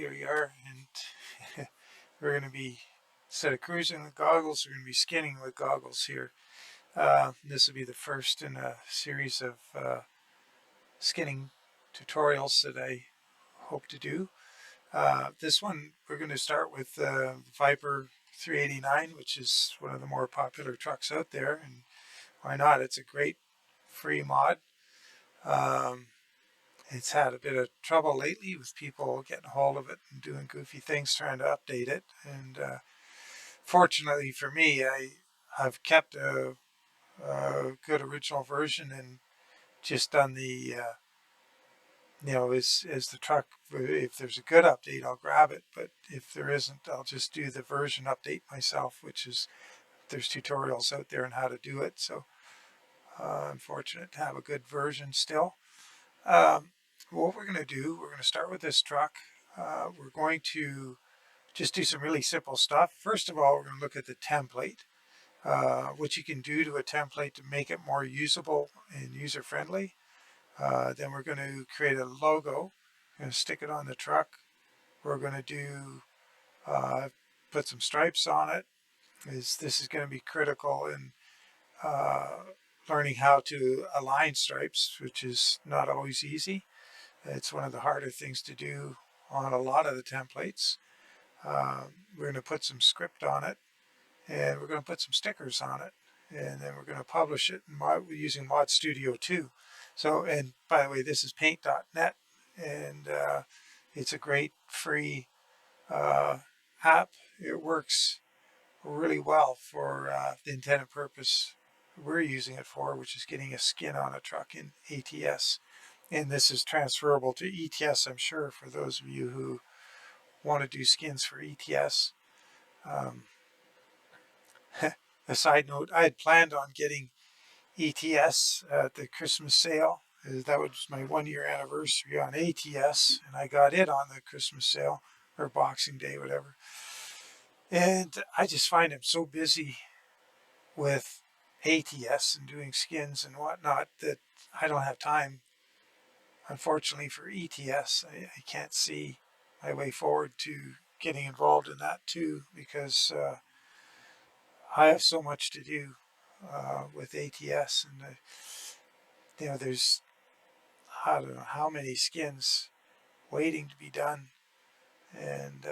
here we are, and we're going to be, instead of cruising with goggles, we're going to be skinning with goggles here. This will be the first in a series of skinning tutorials that I hope to do. This one, we're going to start with the Viper 389, which is one of the more popular trucks out there, and why not? It's a great free mod. It's had a bit of trouble lately with people getting a hold of it and doing goofy things trying to update it. And fortunately for me, I've kept a good original version and just done the, as the truck, if there's a good update, I'll grab it. But if there isn't, I'll just do the version update myself, which is, there's tutorials out there on how to do it. So I'm fortunate to have a good version still. What we're going to do, we're going to start with this truck. We're going to just do some really simple stuff. First of all, we're going to look at the template, what you can do to a template to make it more usable and user-friendly. Then we're going to create a logo. We're going to stick it on the truck. We're going to do put some stripes on it. This is going to be critical in learning how to align stripes, which is not always easy. It's one of the harder things to do on a lot of the templates. We're going to put some script on it, and we're going to put some stickers on it, and then we're going to publish it using Mod Studio 2. So, and by the way, this is paint.net, and it's a great free app. It works really well for the intended purpose we're using it for, which is getting a skin on a truck in ATS. And this is transferable to ETS, I'm sure, for those of you who want to do skins for ETS. A side note, I had planned on getting ETS at the Christmas sale. That was my 1-year anniversary on ATS, and I got it on the Christmas sale, or Boxing Day, whatever. And I just find I'm so busy with ATS and doing skins and whatnot that I don't have time. Unfortunately for ETS, I can't see my way forward to getting involved in that too, because I have so much to do with ATS, and there's, I don't know how many skins waiting to be done, and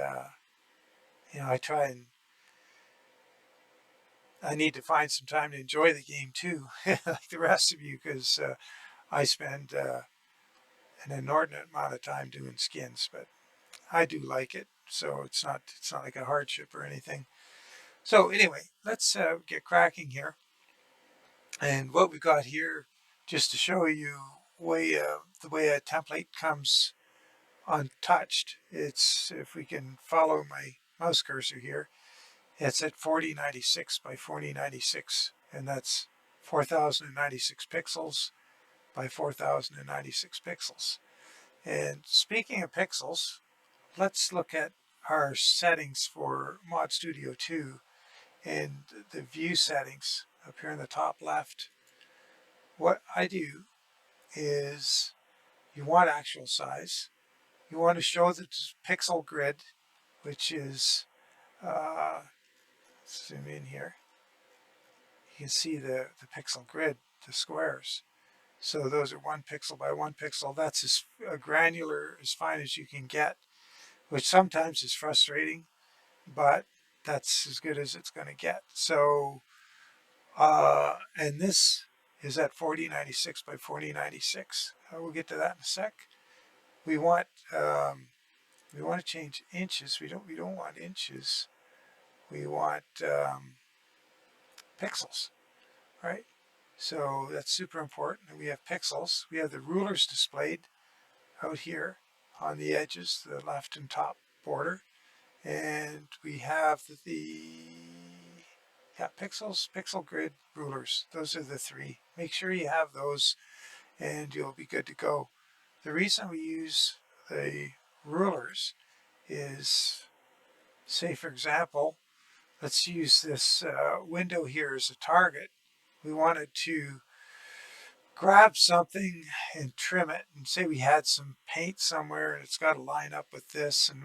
I try and I need to find some time to enjoy the game too, like the rest of you, because I spend an inordinate amount of time doing skins, but I do like it, so it's not like a hardship or anything. So anyway, let's get cracking here. And what we got here, just to show you the way a template comes untouched, it's, if we can follow my mouse cursor here, it's at 4096 by 4096, and that's 4096 pixels by 4096 pixels. And speaking of pixels, let's look at our settings for Mod Studio 2 and the view settings up here in the top left. What I do is, you want actual size. You want to show the pixel grid, which is, zoom in here. You can see the pixel grid, the squares. So those are 1 pixel by 1 pixel. That's as granular, as fine as you can get, which sometimes is frustrating, but that's as good as it's going to get. So, and this is at 4096 by 4096. We'll get to that in a sec. We want to change inches. We don't want inches. We want pixels, right? So that's super important. We have pixels. We have the rulers displayed out here on the edges, the left and top border. And we have pixels, pixel grid, rulers. Those are the 3. Make sure you have those and you'll be good to go. The reason we use the rulers is, say for example, let's use this window here as a target. We wanted to grab something and trim it, and say we had some paint somewhere and it's got to line up with this, and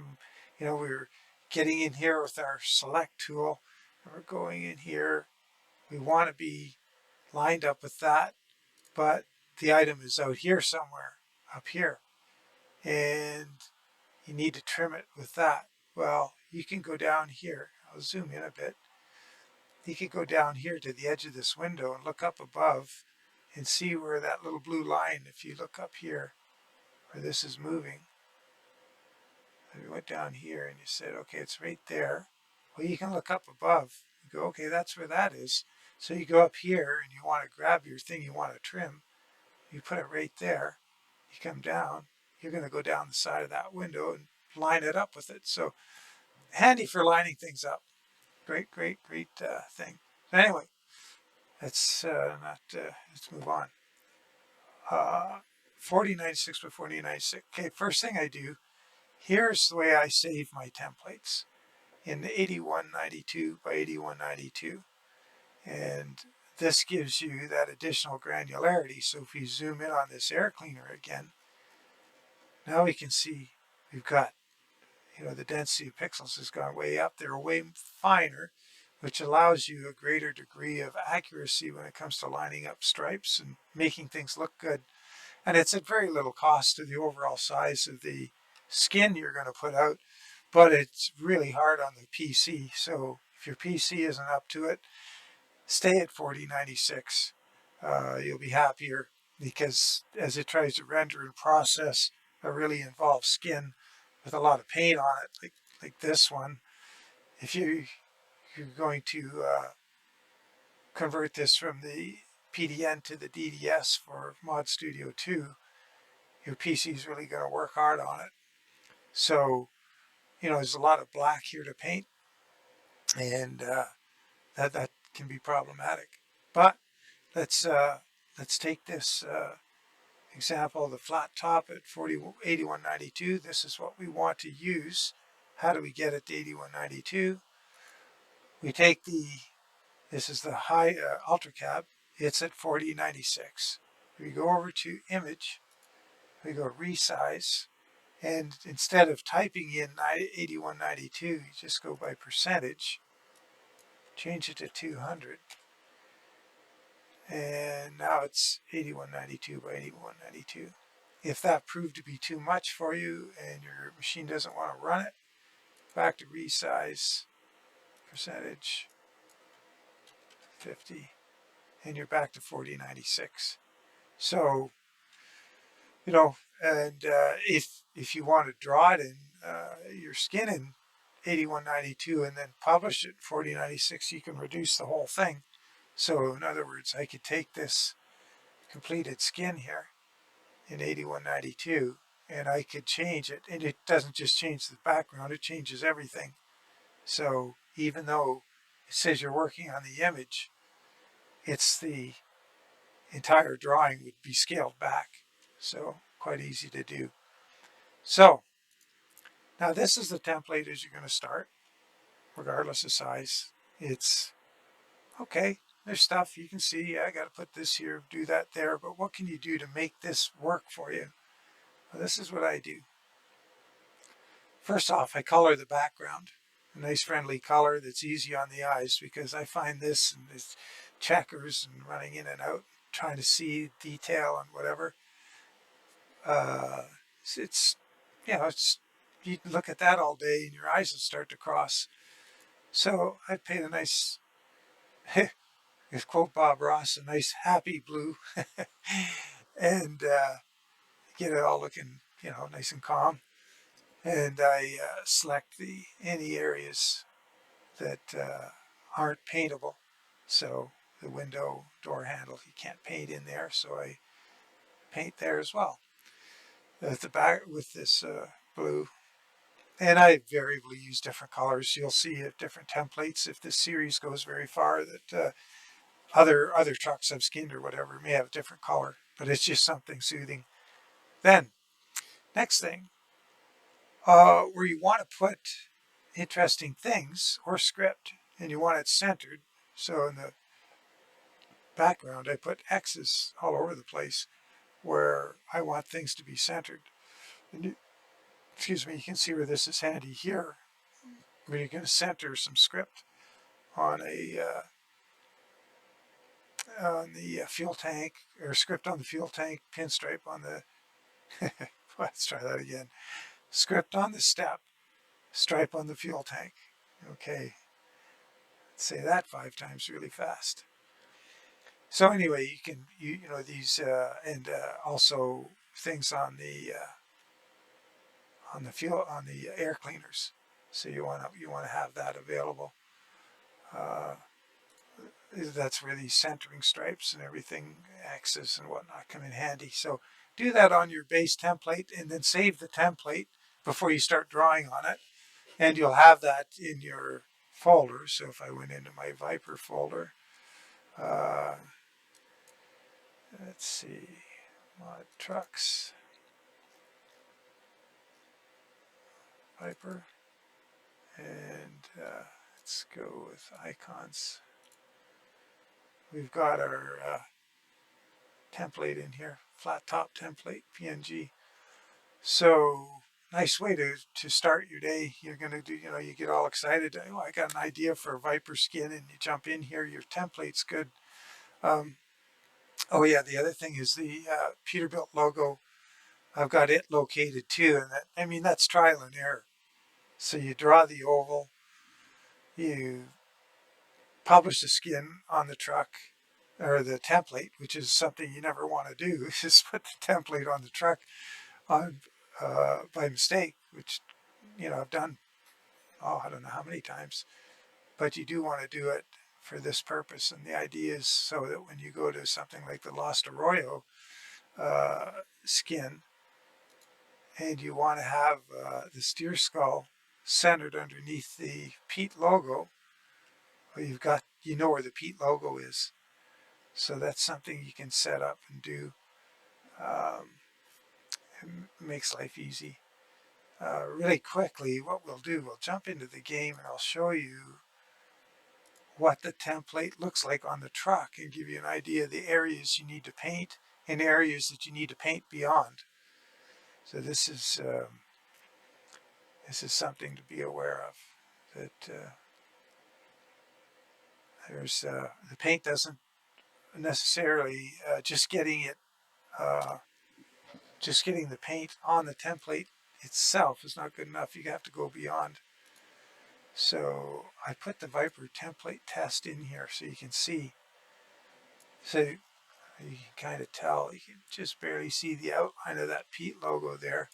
we were getting in here with our select tool and we're going in here, we want to be lined up with that, but the item is out here somewhere, up here, and you need to trim it with that. Well, you can go down here, I'll zoom in a bit, you can go down here to the edge of this window and look up above and see where that little blue line, if you look up here where this is moving, if you went down here and you said, okay, it's right there. Well, you can look up above and go, okay, that's where that is. So you go up here and you want to grab your thing you want to trim, you put it right there, you come down, you're going to go down the side of that window and line it up with it. So handy for lining things up. Great, great, great thing. So anyway, let's not, let's move on. 4096 by 4096. Okay, first thing I do, here's the way I save my templates in 8192 by 8192. And this gives you that additional granularity. So if we zoom in on this air cleaner again, now we can see we've got, the density of pixels has gone way up. They're way finer, which allows you a greater degree of accuracy when it comes to lining up stripes and making things look good. And it's at very little cost to the overall size of the skin you're going to put out, but it's really hard on the PC. So if your PC isn't up to it, stay at 4096. You'll be happier, because as it tries to render and process a really involved skin with a lot of paint on it, like this one, if you're going to convert this from the PDN to the DDS for Mod Studio 2, your PC is really going to work hard on it. So, there's a lot of black here to paint, and that can be problematic. But let's take this example of the flat top at 8192. This is what we want to use. How do we get it to 8192? We take this is the high ultra cab. It's at 4096. We go over to image. We go resize. And instead of typing in 8192, you just go by percentage, change it to 200. And now it's 8192 by 8192. If that proved to be too much for you and your machine doesn't want to run it, back to resize, percentage, 50, and you're back to 4096. So, and if you want to draw it in your skin in 8192 and then publish it 4096, you can reduce the whole thing. So in other words, I could take this completed skin here in 8192 and I could change it, and it doesn't just change the background, it changes everything. So even though it says you're working on the image, it's the entire drawing would be scaled back. So quite easy to do. So now this is the template as you're going to start, regardless of size. It's okay. There's stuff you can see. I got to put this here, do that there. But what can you do to make this work for you? Well, this is what I do. First off, I color the background. A nice friendly color that's easy on the eyes, because I find this and it's checkers and running in and out, trying to see detail and whatever. It's you look at that all day and your eyes will start to cross. So I paint a nice, quote Bob Ross, a nice happy blue, and get it all looking, nice and calm. And I select any areas that aren't paintable. So the window, door handle, you can't paint in there, so I paint there as well. At the back with this blue. And I variably use different colors. You'll see at different templates, if this series goes very far, that other trucks I've skinned or whatever may have a different color, but it's just something soothing. Then, next thing, where you want to put interesting things or script, and you want it centered. So in the background, I put X's all over the place where I want things to be centered. And excuse me, you can see where this is handy here, where you're going to center some script on the fuel tank, or script on the fuel tank, pinstripe on the, let's try that again. Script on the step, stripe on the fuel tank. Okay, let's say that 5 times really fast. So anyway, you can, you know, these, and also things on the fuel, on the air cleaners. So you want to have that available. Uh, that's where these centering stripes and everything, X's and whatnot, come in handy. So do that on your base template and then save the template before you start drawing on it. And you'll have that in your folder. So if I went into my Viper folder, uh, let's see, mod trucks, Viper, and let's go with icons. We've got our template in here, flat top template, PNG. So nice way to start your day. You're going to do, you know, you get all excited. Oh, I got an idea for a Viper skin, and you jump in here. Your template's good. Oh yeah, the other thing is the Peterbilt logo. I've got it located too, and that, I mean, that's trial and error. So you draw the oval, you publish the skin on the truck, or the template, which is something you never want to do, is put the template on the truck on by mistake, which, you know, I've done, oh, I don't know how many times, but you do want to do it for this purpose. And the idea is so that when you go to something like the Lost Arroyo skin, and you want to have the steer skull centered underneath the Pete logo, well, you've got, you know where the Pete logo is. So that's something you can set up and do. It makes life easy. Really quickly, what we'll do, we'll jump into the game and I'll show you what the template looks like on the truck and give you an idea of the areas you need to paint and areas that you need to paint beyond. So this is something to be aware of. That there's the paint doesn't necessarily just getting the paint on the template itself is not good enough. You have to go beyond. So I put the Viper template test in here so you can see. So you can kind of tell, you can just barely see the outline of that Pete logo there.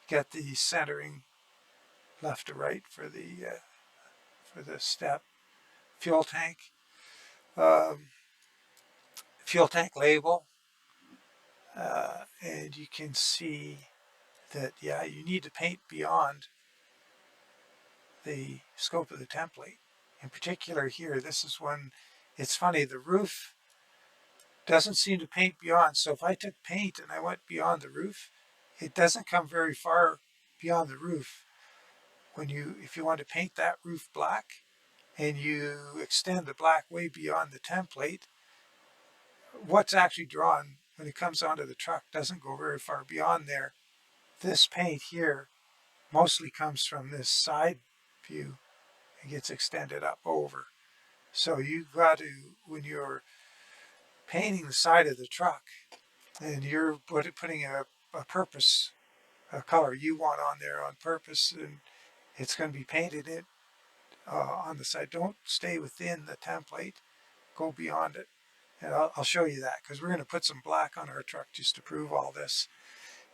You got the centering left to right for the step. Fuel tank. Um, Fuel tank label. And you can see that, yeah, you need to paint beyond the scope of the template. In particular here, this is when it's funny, the roof doesn't seem to paint beyond. So if I took paint and I went beyond the roof, it doesn't come very far beyond the roof. If you want to paint that roof black and you extend the black way beyond the template, what's actually drawn when it comes onto the truck doesn't go very far beyond there. This paint here mostly comes from this side view. It gets extended up over. So you've got to, when you're painting the side of the truck and you're putting a purpose, a color you want on there on purpose, and it's going to be painted in on the side. Don't stay within the template. Go beyond it. And I'll show you that because we're going to put some black on our truck just to prove all this.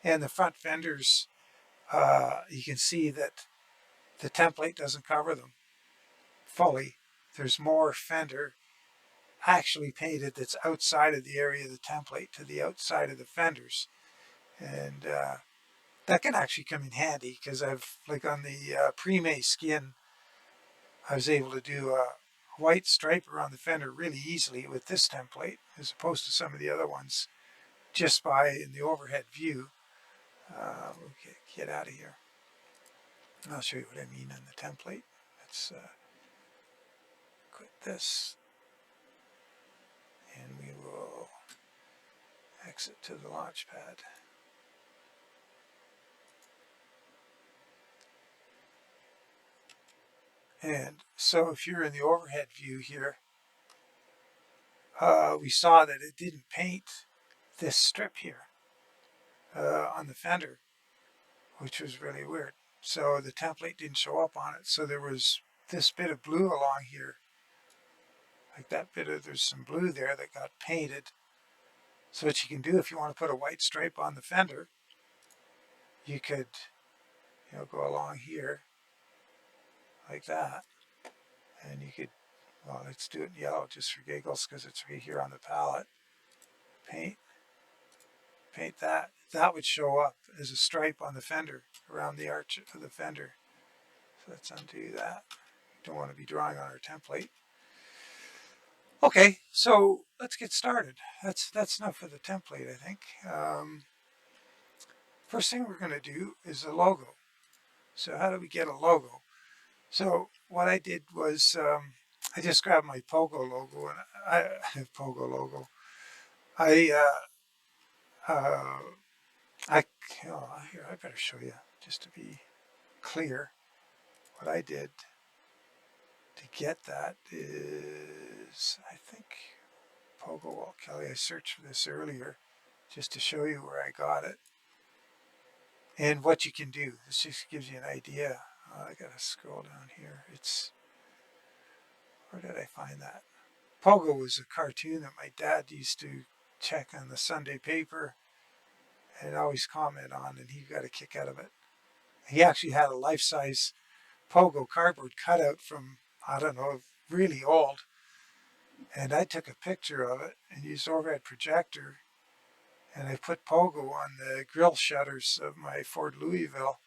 And the front fenders, you can see that the template doesn't cover them fully. There's more fender actually painted that's outside of the area of the template to the outside of the fenders. And that can actually come in handy because I've, like on the pre-May skin, I was able to do a white stripe around the fender really easily with this template as opposed to some of the other ones just by in the overhead view. Okay, get out of here. I'll show you what I mean on the template. Let's quit this. And we will exit to the launch pad. And so if you're in the overhead view here, we saw that it didn't paint this strip here on the fender, which was really weird. So the template didn't show up on it. So there was this bit of blue along here, like that bit of, there's some blue there that got painted. So what you can do if you want to put a white stripe on the fender, you could, go along here like that, and you could, well, let's do it in yellow just for giggles because it's right here on the palette. Paint that. That would show up as a stripe on the fender, around the arch of the fender. So let's undo that. Don't want to be drawing on our template. Okay, so let's get started. That's enough for the template, I think. First thing we're going to do is a logo. So how do we get a logo? So what I did was I just grabbed my Pogo logo, and I Pogo logo. Here, I better show you just to be clear. What I did to get that is, I think, Pogo Walt Kelly. I searched for this earlier just to show you where I got it and what you can do. This just gives you an idea. I gotta scroll down here. Where did I find that? Pogo was a cartoon that my dad used to check on the Sunday paper and always comment on, and he got a kick out of it. He actually had a life-size Pogo cardboard cutout from, I don't know, really old. And I took a picture of it and used overhead projector, and I put Pogo on the grill shutters of my Ford Louisville.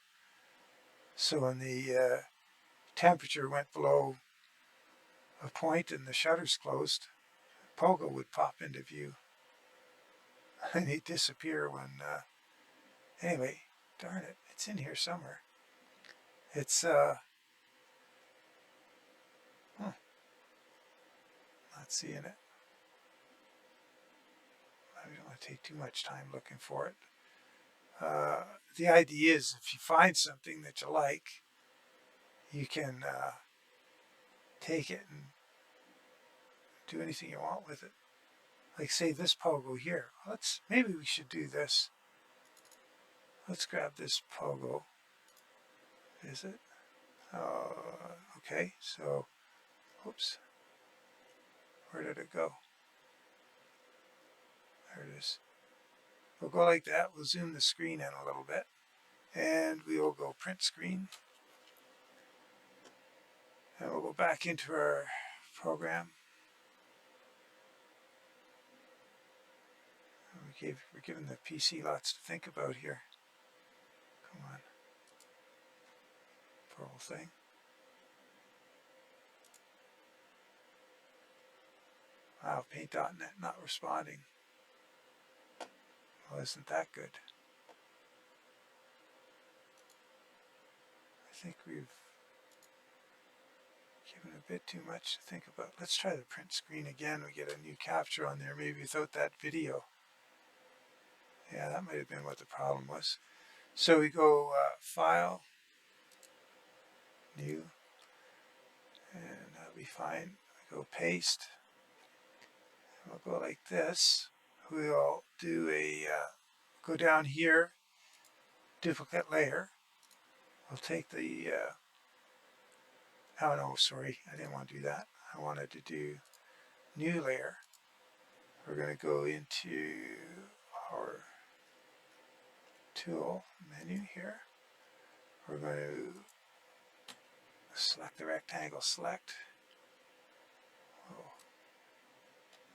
So when the temperature went below a point and the shutters closed, Pogo would pop into view. And he'd disappear when, anyway, darn it, it's in here somewhere. It's, not seeing it. I don't want to take too much time looking for it. The idea is if you find something that you like, you can take it and do anything you want with it. Like say this Pogo here. Maybe we should do this. Let's grab this Pogo. Is it? Okay, so, oops. Where did it go? There it is. We'll go like that. We'll zoom the screen in a little bit. And we will go print screen. And we'll go back into our program. We're giving the PC lots to think about here. Come on. Poor old thing. Wow, Paint.net not responding. Well, isn't that good? I think we've given a bit too much to think about. Let's try the print screen again. We get a new capture on there, maybe without that video. Yeah, that might have been what the problem was. So we go File, New, and that'll be fine. We go Paste. And we'll go like this. We'll do go down here, duplicate layer. We'll take the, oh no, sorry, I didn't want to do that. I wanted to do new layer. We're going to go into our tool menu here. We're going to select the rectangle, select. We'll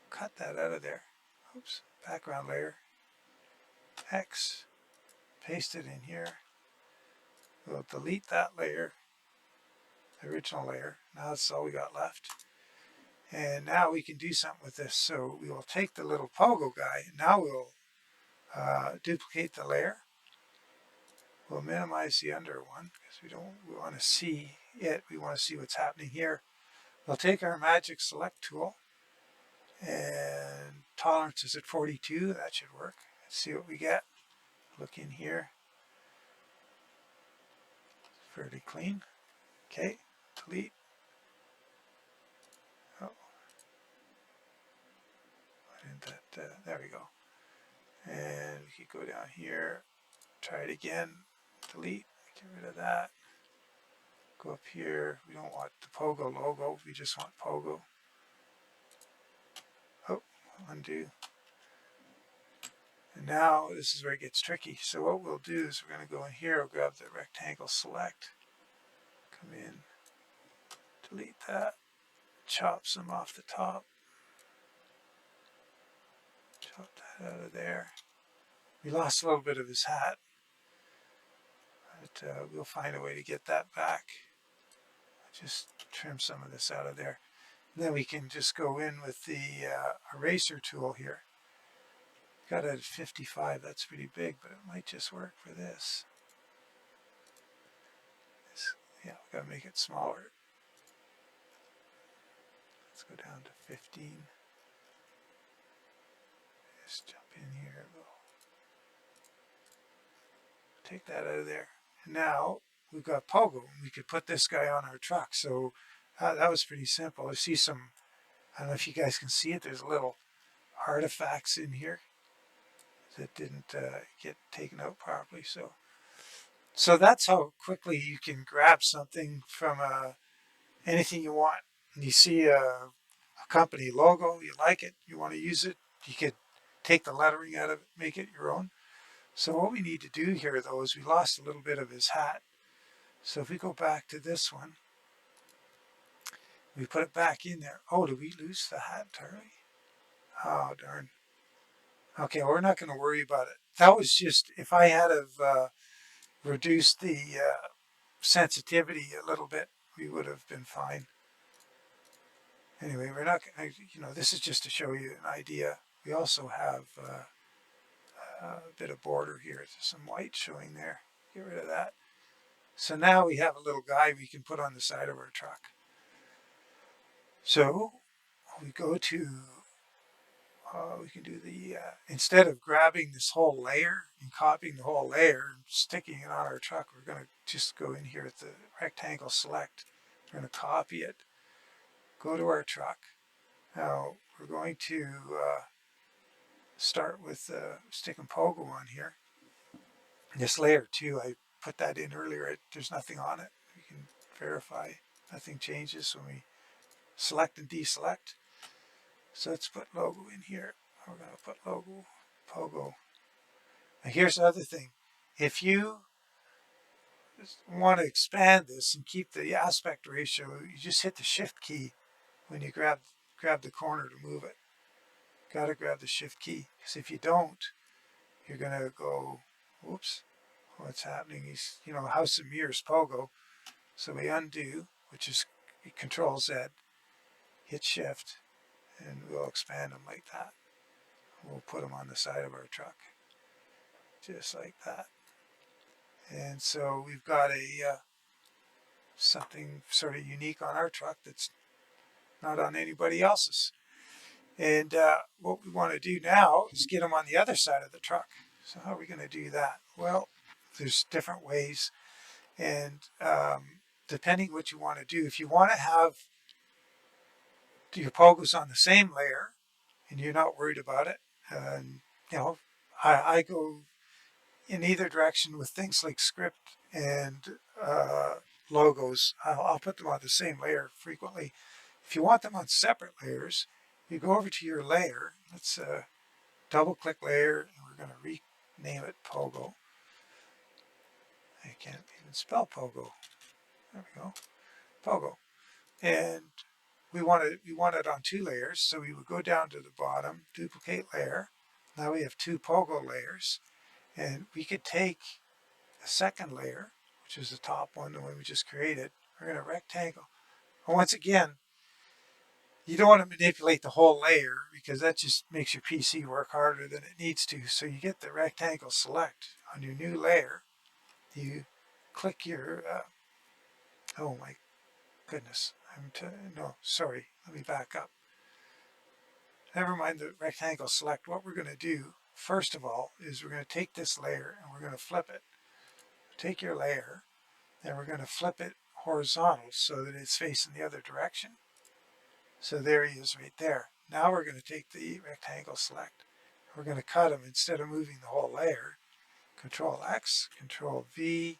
cut that out of there. Oops, background layer. X, paste it in here. We'll delete that layer, the original layer. Now that's all we got left. And now we can do something with this. So we will take the little Pogo guy. Now we'll duplicate the layer. We'll minimize the under one because we want to see it. We want to see what's happening here. We'll take our magic select tool And tolerance is at 42. That should work. Let's see what we get. Look in here. Fairly clean. Okay, delete. Oh, why didn't that, there we go. And we could go down here, try it again, delete, get rid of that. Go up here, we don't want the Pogo logo, we just want Pogo. Oh, undo. And now this is where it gets tricky. So what we'll do is we're going to go in here, we'll grab the rectangle select, come in, delete that, chop some off the top, chop that out of there. We lost a little bit of his hat, but we'll find a way to get that back. Just trim some of this out of there. And then we can just go in with the eraser tool here. Got it at 55, that's pretty big, but it might just work for this. Yeah, we gotta make it smaller. Let's go down to 15. Just jump in here. We'll take that out of there. And now we've got Pogo. We could put this guy on our truck. So that was pretty simple. I see some, I don't know if you guys can see it, there's little artifacts in here that didn't get taken out properly. So that's how quickly you can grab something from anything you want. And you see a company logo, you like it, you want to use it, you could take the lettering out of it, make it your own. So what we need to do here, though, is we lost a little bit of his hat. So if we go back to this one, we put it back in there. Oh, did we lose the hat entirely? Oh, darn. Okay, well, we're not going to worry about it. That was just, if I had have reduced the sensitivity a little bit, we would have been fine. Anyway, we're not, this is just to show you an idea. We also have a bit of border here. There's some white showing there. Get rid of that. So now we have a little guy we can put on the side of our truck. So we go to, we can do the, instead of grabbing this whole layer and copying the whole layer and sticking it on our truck, we're going to just go in here at the rectangle select. We're going to copy it, go to our truck. Now we're going to start with sticking Pogo on here. This layer too, I put that in earlier. There's nothing on it. We can verify nothing changes when we select and deselect. So let's put logo in here. We're going to put logo, Pogo. Now here's the other thing. If you want to expand this and keep the aspect ratio, you just hit the shift key when you grab the corner to move it. Got to grab the shift key, because if you don't, you're going to go, whoops, what's happening? He's, House of Mirrors Pogo. So we undo, which is Control Z, hit shift, and we'll expand them like that. We'll put them on the side of our truck, just like that. And so we've got a something sort of unique on our truck that's not on anybody else's. And what we want to do now is get them on the other side of the truck. So how are we going to do that? Well, there's different ways. And depending what you want to do, if you want to have your Pogos on the same layer and you're not worried about it, I go in either direction with things like script and logos. I'll put them on the same layer frequently. If you want them on separate layers, you go over to your layer. Let's double click layer, and we're going to rename it Pogo. I can't even spell Pogo. There we go, Pogo. And we want it on 2 layers, so we would go down to the bottom, duplicate layer. Now we have 2 Pogo layers, and we could take the second layer, which is the top one, the one we just created. We're going to rectangle. And once again, you don't want to manipulate the whole layer, because that just makes your PC work harder than it needs to. So you get the rectangle select on your new layer. You click your, oh my goodness, no, sorry, let me back up. never mind the rectangle select. What we're going to do, first of all, is we're going to take this layer and we're going to flip it. Take your layer, and we're going to flip it horizontal so that it's facing the other direction. So there he is right there. Now we're going to take the rectangle select. We're going to cut him instead of moving the whole layer. Control X, Control V,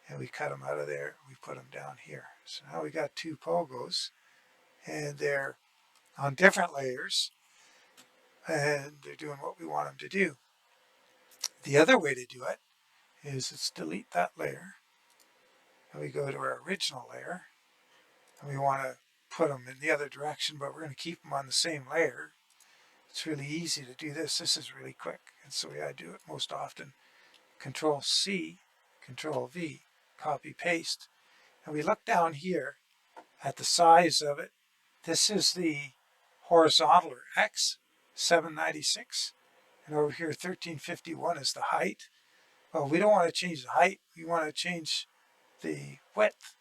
and we cut them out of there. We put them down here. So now we got two pogos, and they're on different layers, and they're doing what we want them to do. The other way to do it is let's delete that layer, and we go to our original layer, and we want to put them in the other direction, but we're going to keep them on the same layer. It's really easy to do this. This is really quick. It's the way I do it most often. Control C, Control V, copy paste. And we look down here at the size of it. This is the horizontal, or X, 796. And over here, 1351 is the height. Well, we don't want to change the height. We want to change the width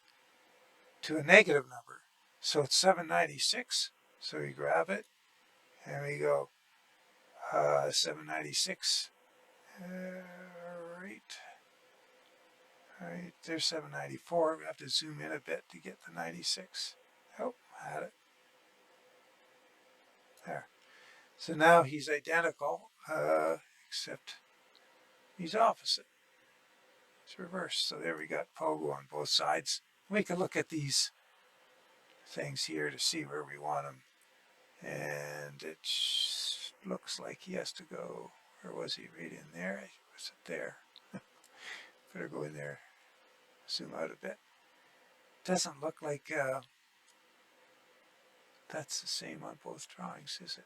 to a negative number. So it's 796. So we grab it and we go 796. Right, there's 794. We have to zoom in a bit to get the 96. Oh, I had it. There. So now he's identical, except he's opposite. It's reversed. So there we got pogo on both sides. We can look at these things here to see where we want them. And it looks like he has to go, where was he? Right in there. Was it there? Better go in there. Zoom out a bit. Doesn't look like that's the same on both drawings, is it?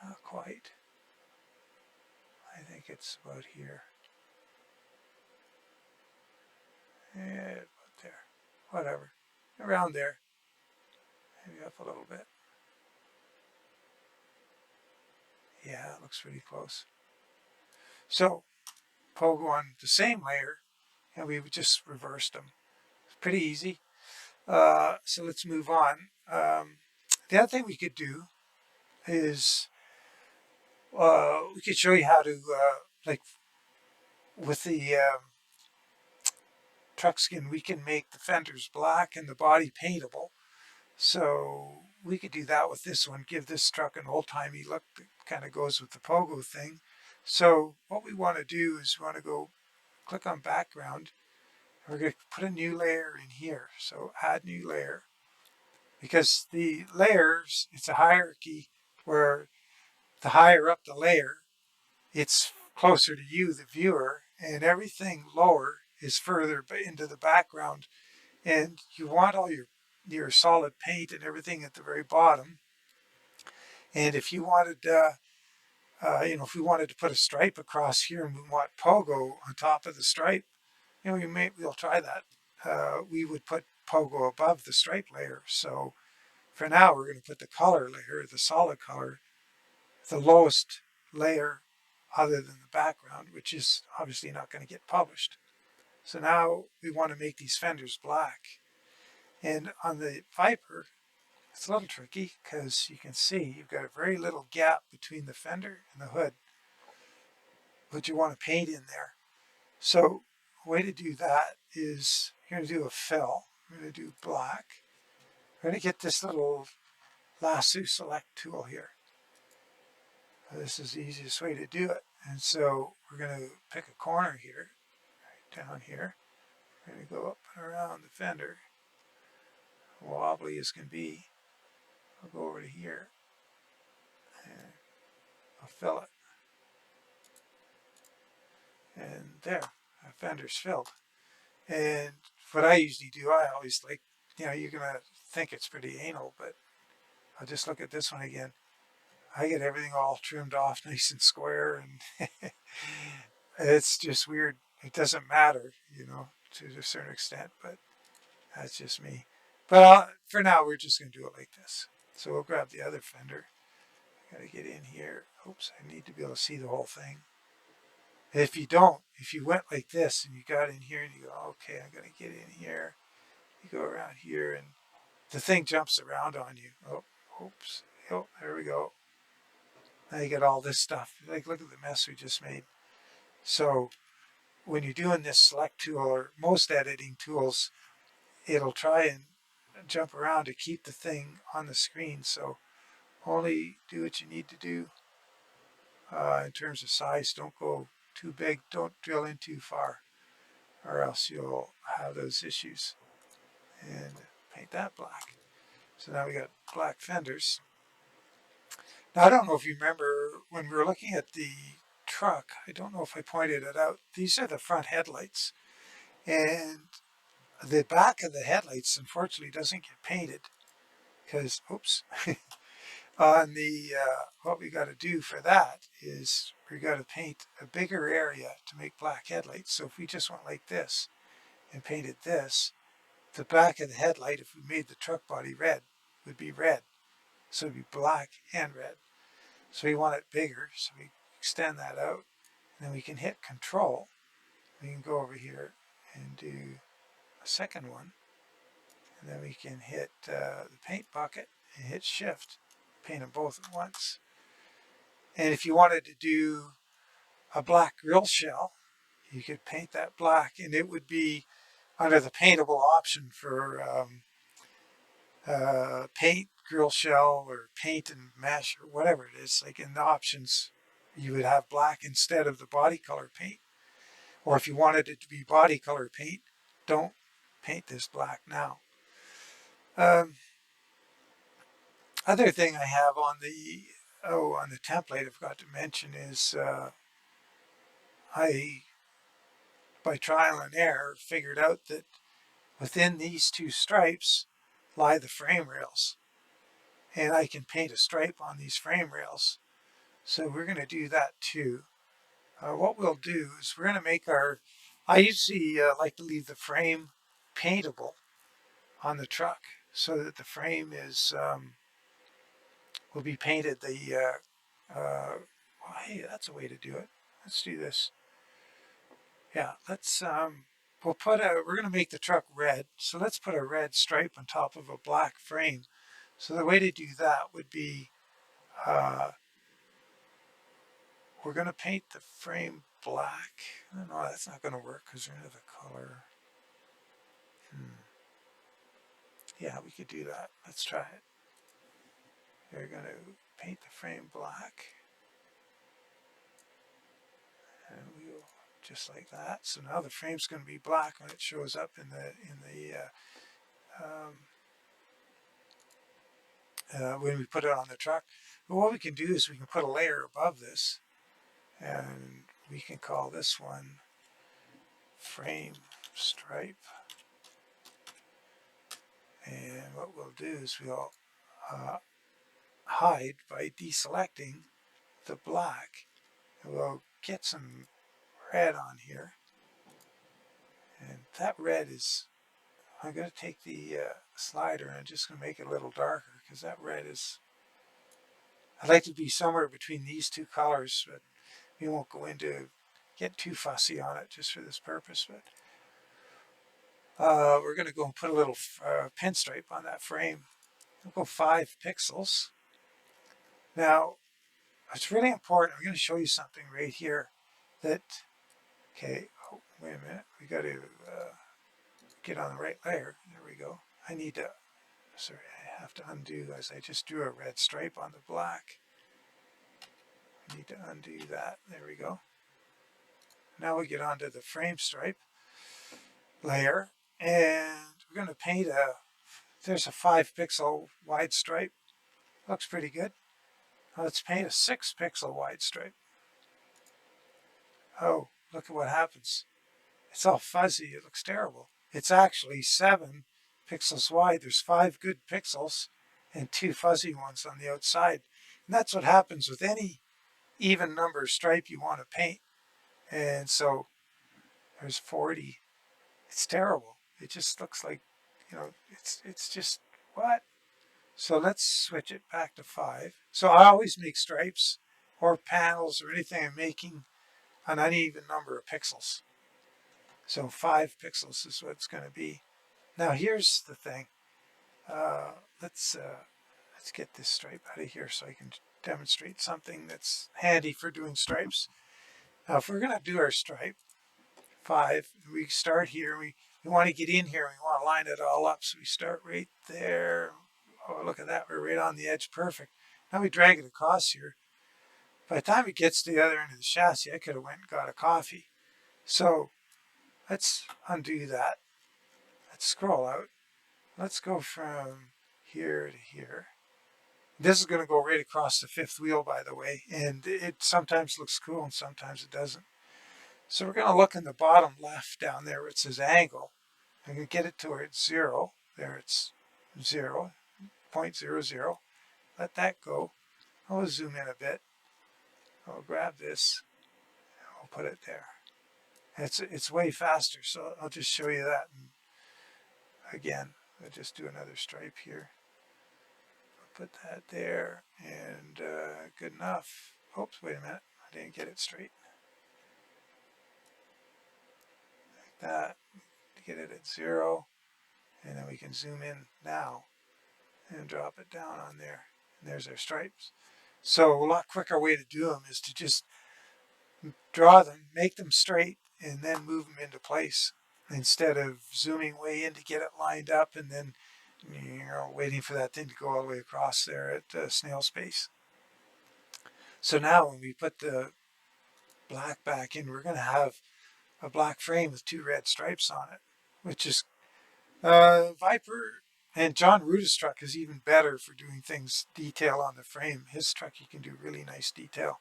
Not quite. I think it's about here. Yeah, about there. Whatever. Around there. Maybe up a little bit. Yeah, it looks pretty close. So, pogo on the same layer, and we just reversed them. It's pretty easy. So let's move on. The other thing we could do is we could show you how to, like with the truck skin, we can make the fenders black and the body paintable. So we could do that with this one, give this truck an old-timey look that kind of goes with the pogo thing. So what we want to do is we want to go click on background. We're going to put a new layer in here. So add new layer. Because the layers, it's a hierarchy where the higher up the layer, it's closer to you, the viewer, and everything lower is further into the background. And you want all your solid paint and everything at the very bottom. And if you wanted, if we wanted to put a stripe across here and we want pogo on top of the stripe, we'll try that. We would put pogo above the stripe layer. So for now, we're going to put the color layer, the solid color, the lowest layer other than the background, which is obviously not going to get published. So now we want to make these fenders black. And on the Viper, it's a little tricky because you can see you've got a very little gap between the fender and the hood, but you want to paint in there. So a way to do that is you're going to do a fill. We're going to do black. We're going to get this little lasso select tool here. This is the easiest way to do it. And so we're going to pick a corner here, right down here. We're going to go up and around the fender, wobbly as can be. I'll go over to here and I'll fill it. And there, our fender's filled. And what I usually do, I always like, you're going to think it's pretty anal, but I'll just look at this one again. I get everything all trimmed off nice and square, and it's just weird. It doesn't matter, to a certain extent, but that's just me. But for now, we're just going to do it like this. So we'll grab the other fender. Got to get in here. Oops, I need to be able to see the whole thing. If you went like this and you got in here and you go, okay, I'm going to get in here. You go around here and the thing jumps around on you. Oh, oops. Oh, there we go. Now you get all this stuff. Like, look at the mess we just made. So when you're doing this select tool or most editing tools, it'll try and jump around to keep the thing on the screen. So only do what you need to do in terms of size. Don't go too big. Don't drill in too far, or else you'll have those issues. And paint that black. So now we got black fenders. Now I don't know if you remember when we were looking at the truck, I don't know if I pointed it out. These are the front headlights. And the back of the headlights unfortunately doesn't get painted because, oops, on the, what we got to do for that is we got to paint a bigger area to make black headlights. So if we just went like this and painted this, the back of the headlight, if we made the truck body red, would be red. So it'd be black and red. So we want it bigger, so we extend that out. And then we can hit Control. We can go over here and do a second one. And then we can hit the paint bucket and hit Shift. Paint them both at once. And if you wanted to do a black grill shell, you could paint that black, and it would be under the paintable option for paint, grill shell, or paint and mesh, or whatever it is. Like in the options, you would have black instead of the body color paint. Or if you wanted it to be body color paint, don't paint this black now. Other thing I have on the template I forgot to mention is I, by trial and error, figured out that within these two stripes lie the frame rails. And I can paint a stripe on these frame rails. So we're going to do that too. What we'll do is we're going to make I usually like to leave the frame paintable on the truck so that the frame will be painted well, hey, that's a way to do it. Let's do this. Yeah, we're going to make the truck red. So let's put a red stripe on top of a black frame. So the way to do that would be, we're going to paint the frame black. No, that's not going to work because we're into the color. Yeah, we could do that. Let's try it. We're going to paint the frame black. And we'll just like that. So now the frame's going to be black when it shows up when we put it on the truck. But what we can do is we can put a layer above this, and we can call this one frame stripe. And what we'll do is we'll hide by deselecting the black. And we'll get some red on here. And that red is, I'm going to take the slider and I'm just going to make it a little darker because that red is, I'd like to be somewhere between these two colors, but we won't get too fussy on it just for this purpose. But we're going to go and put a little pinstripe on that frame. We'll go 5 pixels. Now, it's really important. I'm going to show you something right here okay, oh, wait a minute. We got to get on the right layer. There we go. Sorry, I have to undo as I just drew a red stripe on the black. I need to undo that. There we go. Now we get onto the frame stripe layer, and we're going to paint there's a 5 pixel wide stripe. Looks pretty good. Now let's paint a 6 pixel wide stripe. Oh, look at what happens. It's all fuzzy. It looks terrible. It's actually 7 pixels wide. There's 5 good pixels and 2 fuzzy ones on the outside. And that's what happens with any even number stripe you want to paint. And so there's 40. It's terrible. It just looks like, it's just, what? So let's switch it back to 5. So I always make stripes or panels or anything I'm making an uneven number of pixels. So 5 pixels is what it's going to be. Now here's the thing. Let's Let's get this stripe out of here so I can demonstrate something that's handy for doing stripes. Now, if we're going to do our stripe 5, we start here. We want to get in here. We want to line it all up. So we start right there. Oh, look at that. We're right on the edge. Perfect. Now we drag it across here. By the time it gets to the other end of the chassis, I could have went and got a coffee. So let's undo that. Let's scroll out. Let's go from here to here. This is going to go right across the 5th wheel, by the way, and it sometimes looks cool and sometimes it doesn't. So we're going to look in the bottom left down there where it says angle. I'm going to get it to where it's 0. There it's 0, 0.00. Let that go. I'll zoom in a bit. I'll grab this. I'll put it there. It's way faster, so I'll just show you that. And again, I'll just do another stripe here. Put that there, and good enough. Oops, wait a minute. I didn't get it straight. Like that. Get it at 0, and then we can zoom in now and drop it down on there. And there's our stripes. So a lot quicker way to do them is to just draw them, make them straight, and then move them into place instead of zooming way in to get it lined up and then waiting for that thing to go all the way across there at snail's pace. So now when we put the black back in, we're going to have a black frame with 2 red stripes on it, which is Viper. And John Ruta's truck is even better for doing things detail on the frame. His truck, you can do really nice detail.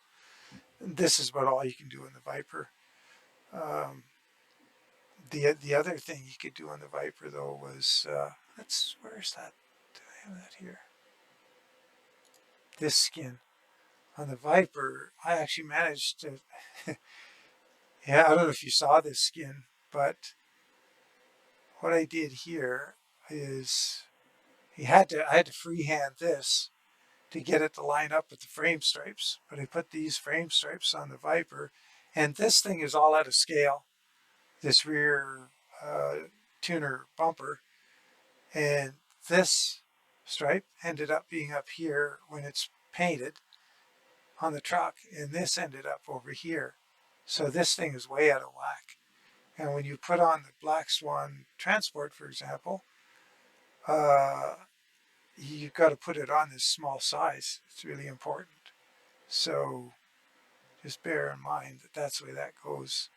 And this is about all you can do in the Viper. The other thing you could do on the Viper though was where's that? Do I have that here? This skin on the Viper. I actually managed to. Yeah, I don't know if you saw this skin, but what I did here is I had to freehand this to get it to line up with the frame stripes. But I put these frame stripes on the Viper, and this thing is all out of scale. This rear tuner bumper, and this stripe ended up being up here when it's painted on the truck, and this ended up over here. So this thing is way out of whack. And when you put on the Black Swan Transport, for example, you've got to put it on this small size. It's really important. So just bear in mind that that's the way that goes.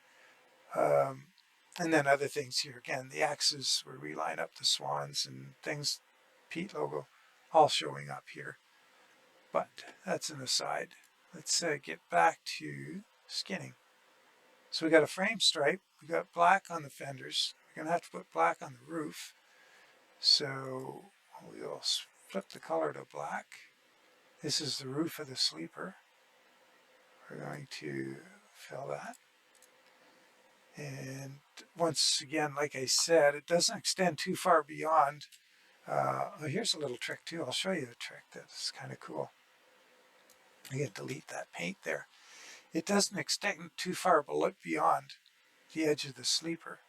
And then other things here. Again, the axes where we line up the swans and things, Pete logo, all showing up here. But that's an aside. Let's get back to skinning. So we got a frame stripe. We got black on the fenders. We're going to have to put black on the roof. So we'll flip the color to black. This is the roof of the sleeper. We're going to fill that. And once again, like I said, it doesn't extend too far beyond. Here's a little trick too. I'll show you a trick that's kind of cool. I can delete that paint there. It doesn't extend too far beyond the edge of the sleeper.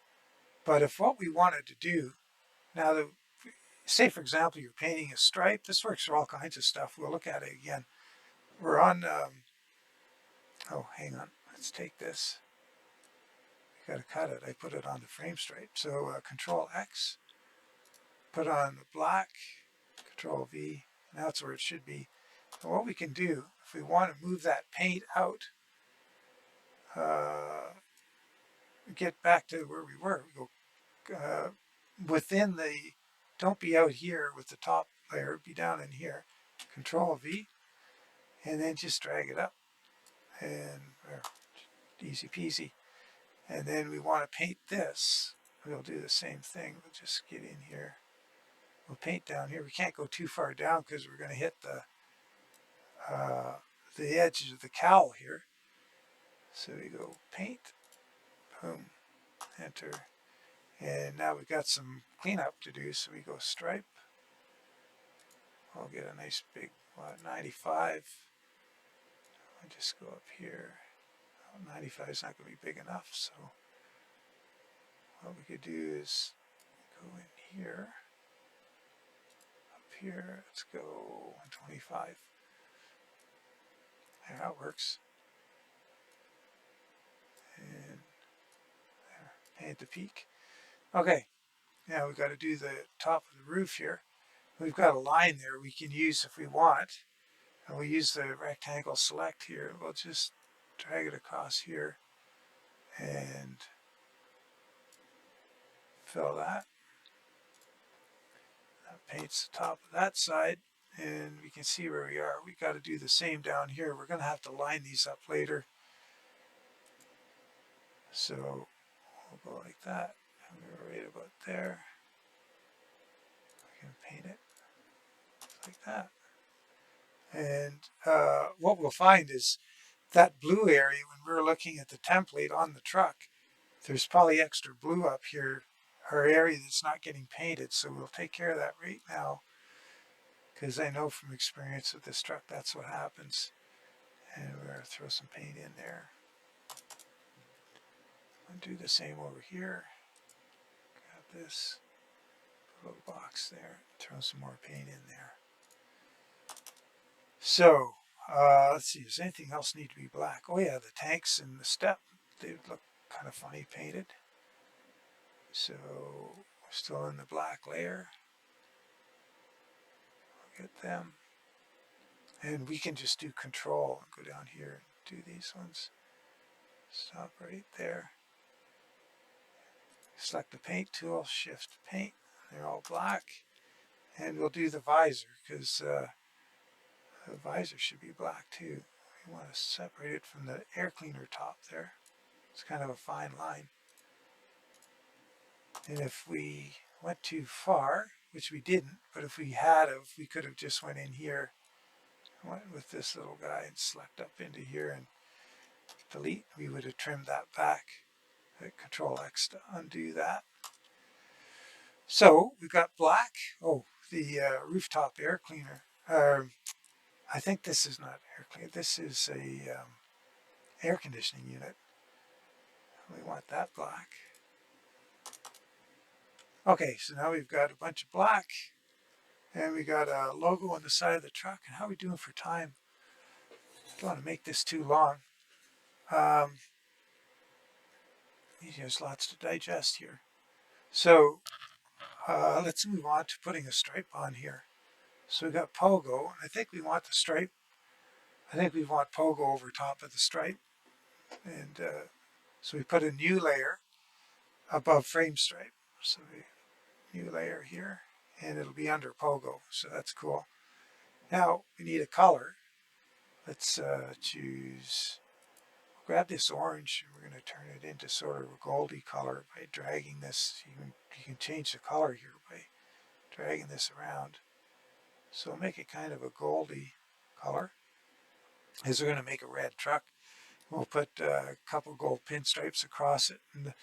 But if what we wanted to do, now say for example you're painting a stripe, this works for all kinds of stuff. We'll look at it again. We're on, oh hang on, let's take this. We got to cut it. I put it on the frame stripe. So Control X, put on the black, Control V, and that's where it should be. And what we can do, if we want to move that paint out, get back to where we were. We go within the, don't be out here with the top layer, be down in here. Control V, and then just drag it up, and easy peasy. And then we want to paint this. We'll do the same thing. We'll just get in here. We'll paint down here. We can't go too far down because we're going to hit the edges of the cowl here. So we go paint, boom, enter. And now we've got some cleanup to do, so we go stripe. I'll get a nice big 95. I'll just go up here. 95 is not going to be big enough, so what we could do is go in here, up here. Let's go 125. There, that works. And there, paint the peak. Okay, now we've got to do the top of the roof here. We've got a line there we can use if we want. And we use the rectangle select here. We'll just drag it across here and fill that. That paints the top of that side. And we can see where we are. We've got to do the same down here. We're going to have to line these up later. So we'll go like that. And we're right about there. We can paint it like that. And what we'll find is that blue area, when we're looking at the template on the truck, there's probably extra blue up here, our area that's not getting painted. So we'll take care of that right now, because I know from experience with this truck, that's what happens. And we're going to throw some paint in there. And do the same over here. Grab this, put a little box there, throw some more paint in there. So, let's see, does anything else need to be black? Oh yeah, the tanks and the step, they look kind of funny painted. So, we're still in the black layer. We'll get them. And we can just do control and go down here and do these ones. Stop right there. Select the paint tool, shift paint. They're all black. And we'll do the visor, because the visor should be black too. We want to separate it from the air cleaner top there. It's kind of a fine line. And if we went too far, which we didn't, but if we had have, we could have just went in here, went with this little guy and select up into here and delete. We would have trimmed that back. Hit Control X to undo that. So we've got black. Oh, the rooftop air cleaner. I think this is not air cleaner. This is a air conditioning unit. We want that black. Okay, so now we've got a bunch of black, and we got a logo on the side of the truck. And how are we doing for time? Don't want to make this too long. There's lots to digest here. So let's move on to putting a stripe on here. So we got Pogo. I think we want the stripe. I think we want Pogo over top of the stripe. And so we put a new layer above frame stripe. So new layer here, and it'll be under Pogo. So that's cool. Now we need a color. Let's choose, grab this orange, and we're going to turn it into sort of a goldy color by dragging this. You can change the color here by dragging this around. So make it kind of a goldy color. As we're going to make a red truck, we'll put a couple gold pinstripes across it. And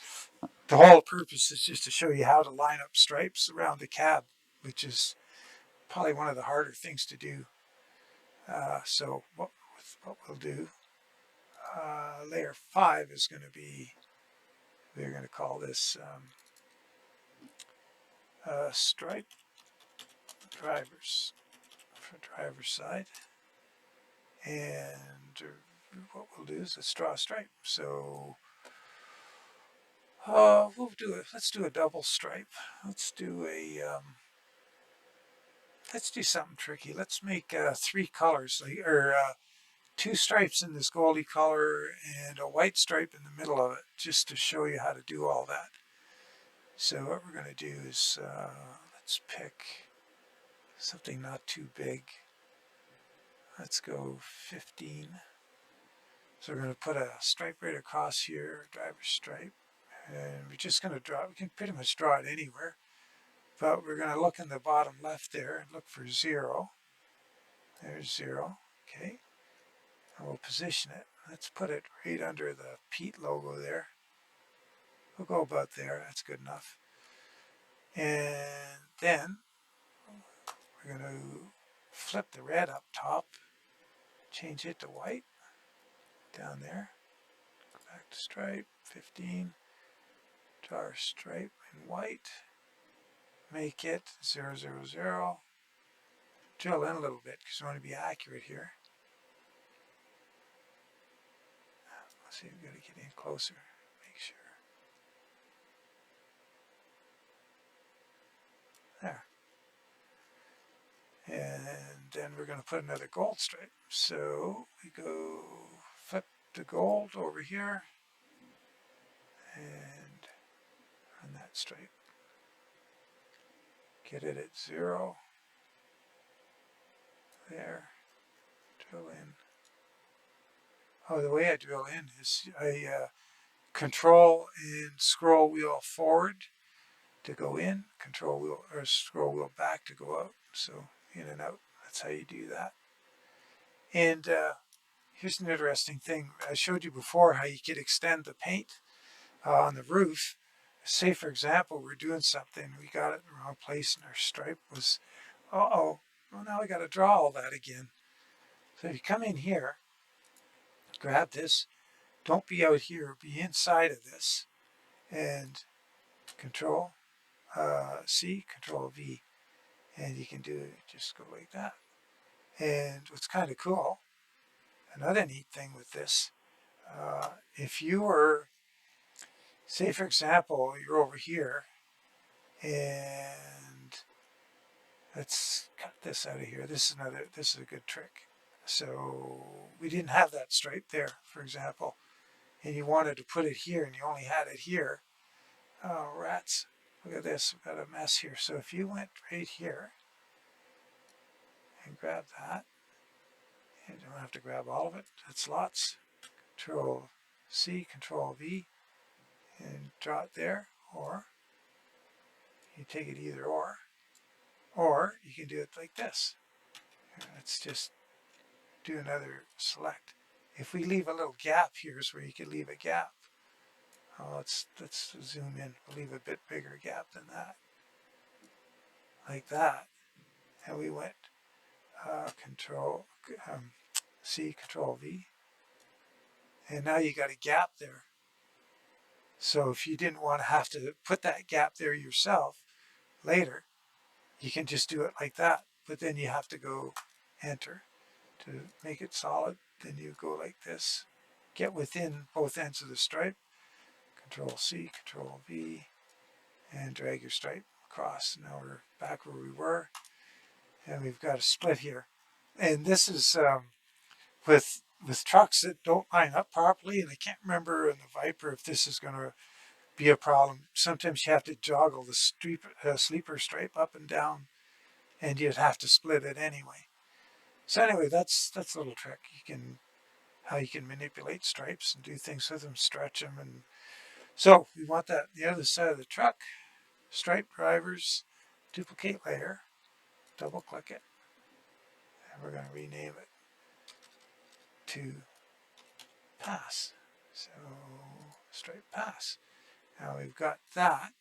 the whole purpose is just to show you how to line up stripes around the cab, which is probably one of the harder things to do. So what we'll do, layer 5 is going to be, we're going to call this stripe drivers for driver's side. And what we'll do is let's draw a stripe. So we'll do it. Let's do a double stripe. Let's do something tricky. Let's make 3 colors, or 2 stripes in this goldy color and a white stripe in the middle of it, just to show you how to do all that. So what we're going to do is let's pick something not too big. Let's go 15. So we're going to put a stripe right across here, driver's stripe, and we're just going to draw. We can pretty much draw it anywhere, but we're going to look in the bottom left there and look for 0. There's 0. Okay. And we'll position it. Let's put it right under the Pete logo there. We'll go about there. That's good enough. And then we're going to flip the red up top, change it to white down there. Go back to stripe, 15. Draw our stripe in white. Make it 0, 0, 0. drill in a little bit because we want to be accurate here. Let's see, we've got to get in closer, make sure. There. And then we're going to put another gold stripe. So we go flip the gold over here and run that stripe. Get it at 0. There. Drill in. Oh, the way I drill in is I control and scroll wheel forward to go in, control wheel or scroll wheel back to go out. So in and out. That's how you do that. And here's an interesting thing. I showed you before how you could extend the paint on the roof. Say, for example, we're doing something, we got it in the wrong place and our stripe was, well, now we got to draw all that again. So if you come in here, grab this, don't be out here, be inside of this, and Control C, Control V, and you can do it, just go like that. And what's kind of cool, another neat thing with this, if you were, say for example, you're over here, and let's cut this out of here. This is a good trick. So we didn't have that stripe there, for example, and you wanted to put it here, and you only had it here. Oh, rats. Look at this, we've got a mess here. So if you went right here and grab that, you don't have to grab all of it, that's lots. Control C, Control V, and draw it there, or you take it either or you can do it like this. Let's just do another select. If we leave a little gap, here's where you could leave a gap. Oh, let's zoom in. We'll leave a bit bigger gap than that. Like that. And we went Control C, Control V. And now you got a gap there. So if you didn't want to have to put that gap there yourself later, you can just do it like that. But then you have to go Enter to make it solid. Then you go like this. Get within both ends of the stripe. Control C, Control V, and drag your stripe across. Now we're back where we were, and we've got a split here. And this is with trucks that don't line up properly, and I can't remember in the Viper if this is going to be a problem. Sometimes you have to joggle the sleeper stripe up and down, and you'd have to split it anyway. So anyway, that's a little trick. How you can manipulate stripes and do things with them, stretch them, and so we want that the other side of the truck. Stripe drivers, duplicate layer, double click it, and we're going to rename it to pass. So stripe pass. Now we've got that.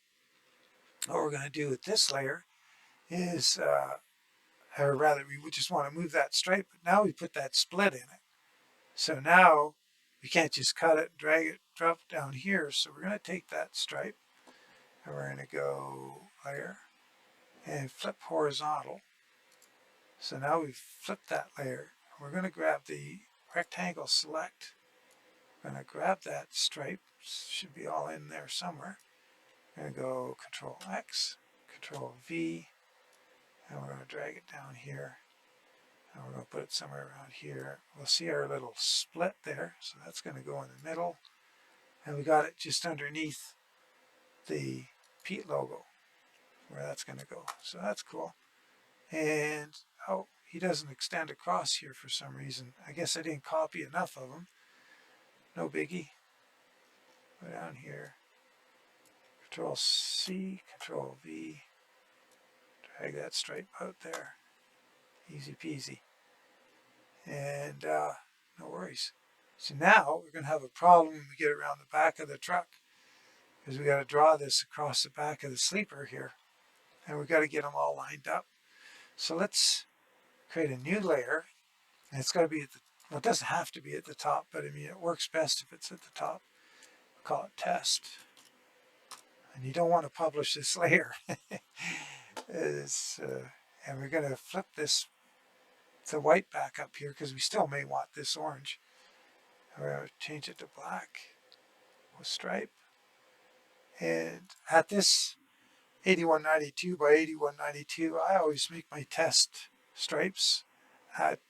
What we're going to do with this layer is, or rather we would just want to move that stripe, but now we put that split in it. So now we can't just cut it and drag it, drop it down here. So we're going to take that stripe and we're going to go layer and flip horizontal. So now we've flipped that layer. We're going to grab the rectangle select. We're going to grab that stripe. Should be all in there somewhere. We're going to go Control X, Control V, and we're going to drag it down here. And we're going to put it somewhere around here. We'll see our little split there. So that's going to go in the middle. And we got it just underneath the Pete logo, where that's going to go. So that's cool. And, oh, he doesn't extend across here for some reason. I guess I didn't copy enough of them. No biggie. Go down here. Control C, Control V. Drag that stripe out there. Easy peasy. And no worries. So now we're going to have a problem when we get around the back of the truck, because we got to draw this across the back of the sleeper here, and we've got to get them all lined up. So let's create a new layer, and it's got to be at the, well, it doesn't have to be at the top, but I mean it works best if it's at the top. We'll call it test, and you don't want to publish this layer. And we're going to flip this the white back up here because we still may want this orange. We're going to change it to black with stripe. And at this 8192 by 8192, I always make my test stripes at,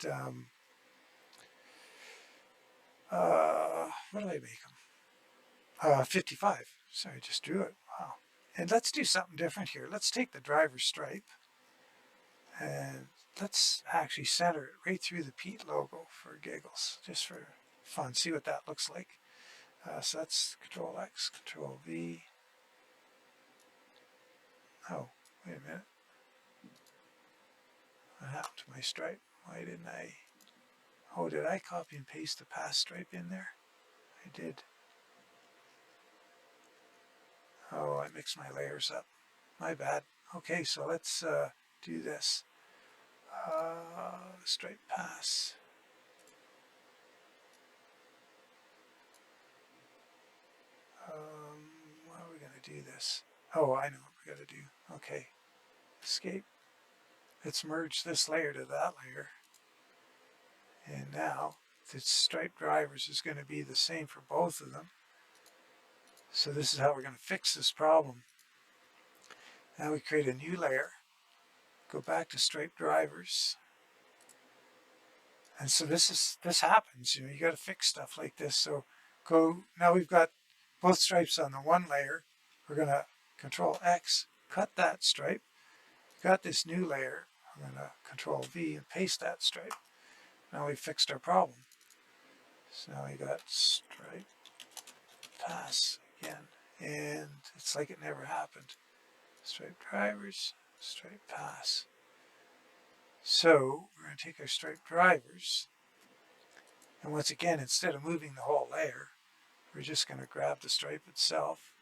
what do I make them? 55. So I just drew it. Wow. And let's do something different here. Let's take the driver's stripe and let's actually center it right through the Pete logo for giggles, just for fun. See what that looks like. So that's Control X, Control V. Oh, wait a minute. What happened to my stripe? Why didn't I? Oh, did I copy and paste the past stripe in there? I did. Oh, I mixed my layers up. My bad. Okay, so let's do this. Stripe pass. How are we going to do this? Oh, I know what we got to do. Okay. Escape. Let's merge this layer to that layer. And now the stripe drivers is going to be the same for both of them. So this is how we're going to fix this problem. Now we create a new layer. Go back to stripe drivers. And so this happens. You got to fix stuff like this. So now we've got both stripes on the one layer. We're going to Control X, cut that stripe. Got this new layer. I'm going to Control V and paste that stripe. Now we've fixed our problem. So now we got stripe pass again. And it's like it never happened. Stripe drivers, stripe pass. So we're going to take our stripe drivers. And once again, instead of moving the whole layer, we're just going to grab the stripe itself.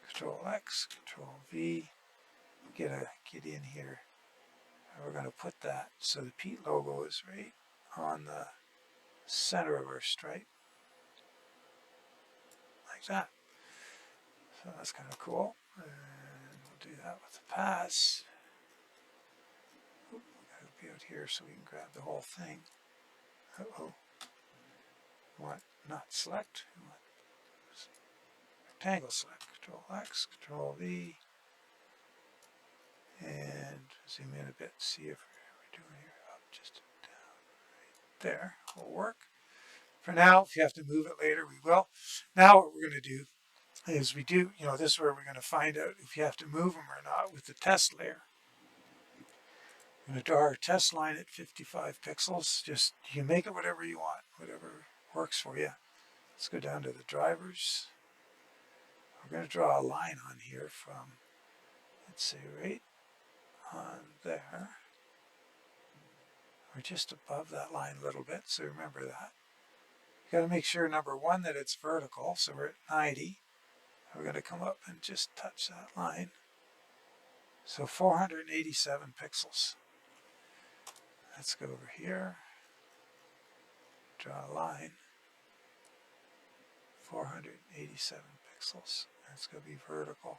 Control X, Control V. Get in here. And we're going to put that so the Pete logo is right on the center of our stripe. Like that. So that's kind of cool. And we'll do that with the pass. Oop, we've got to be out here so we can grab the whole thing. Uh-oh. Want not select. We want rectangle select. Control X, Control V. And zoom in a bit, see if we're doing here. Up, just down, right there. Will work. For now, if you have to move it later, we will. Now what we're going to do is this is where we're going to find out if you have to move them or not with the test layer. I'm going to draw our test line at 55 pixels. Just, you can make it whatever you want, whatever works for you. Let's go down to the drivers. We're going to draw a line on here from, let's say, right on there. We're just above that line a little bit, so remember that. You got to make sure, number one, that it's vertical, so we're at 90. We're going to come up and just touch that line. So 487 pixels. Let's go over here, draw a line, 487 pixels. That's going to be vertical.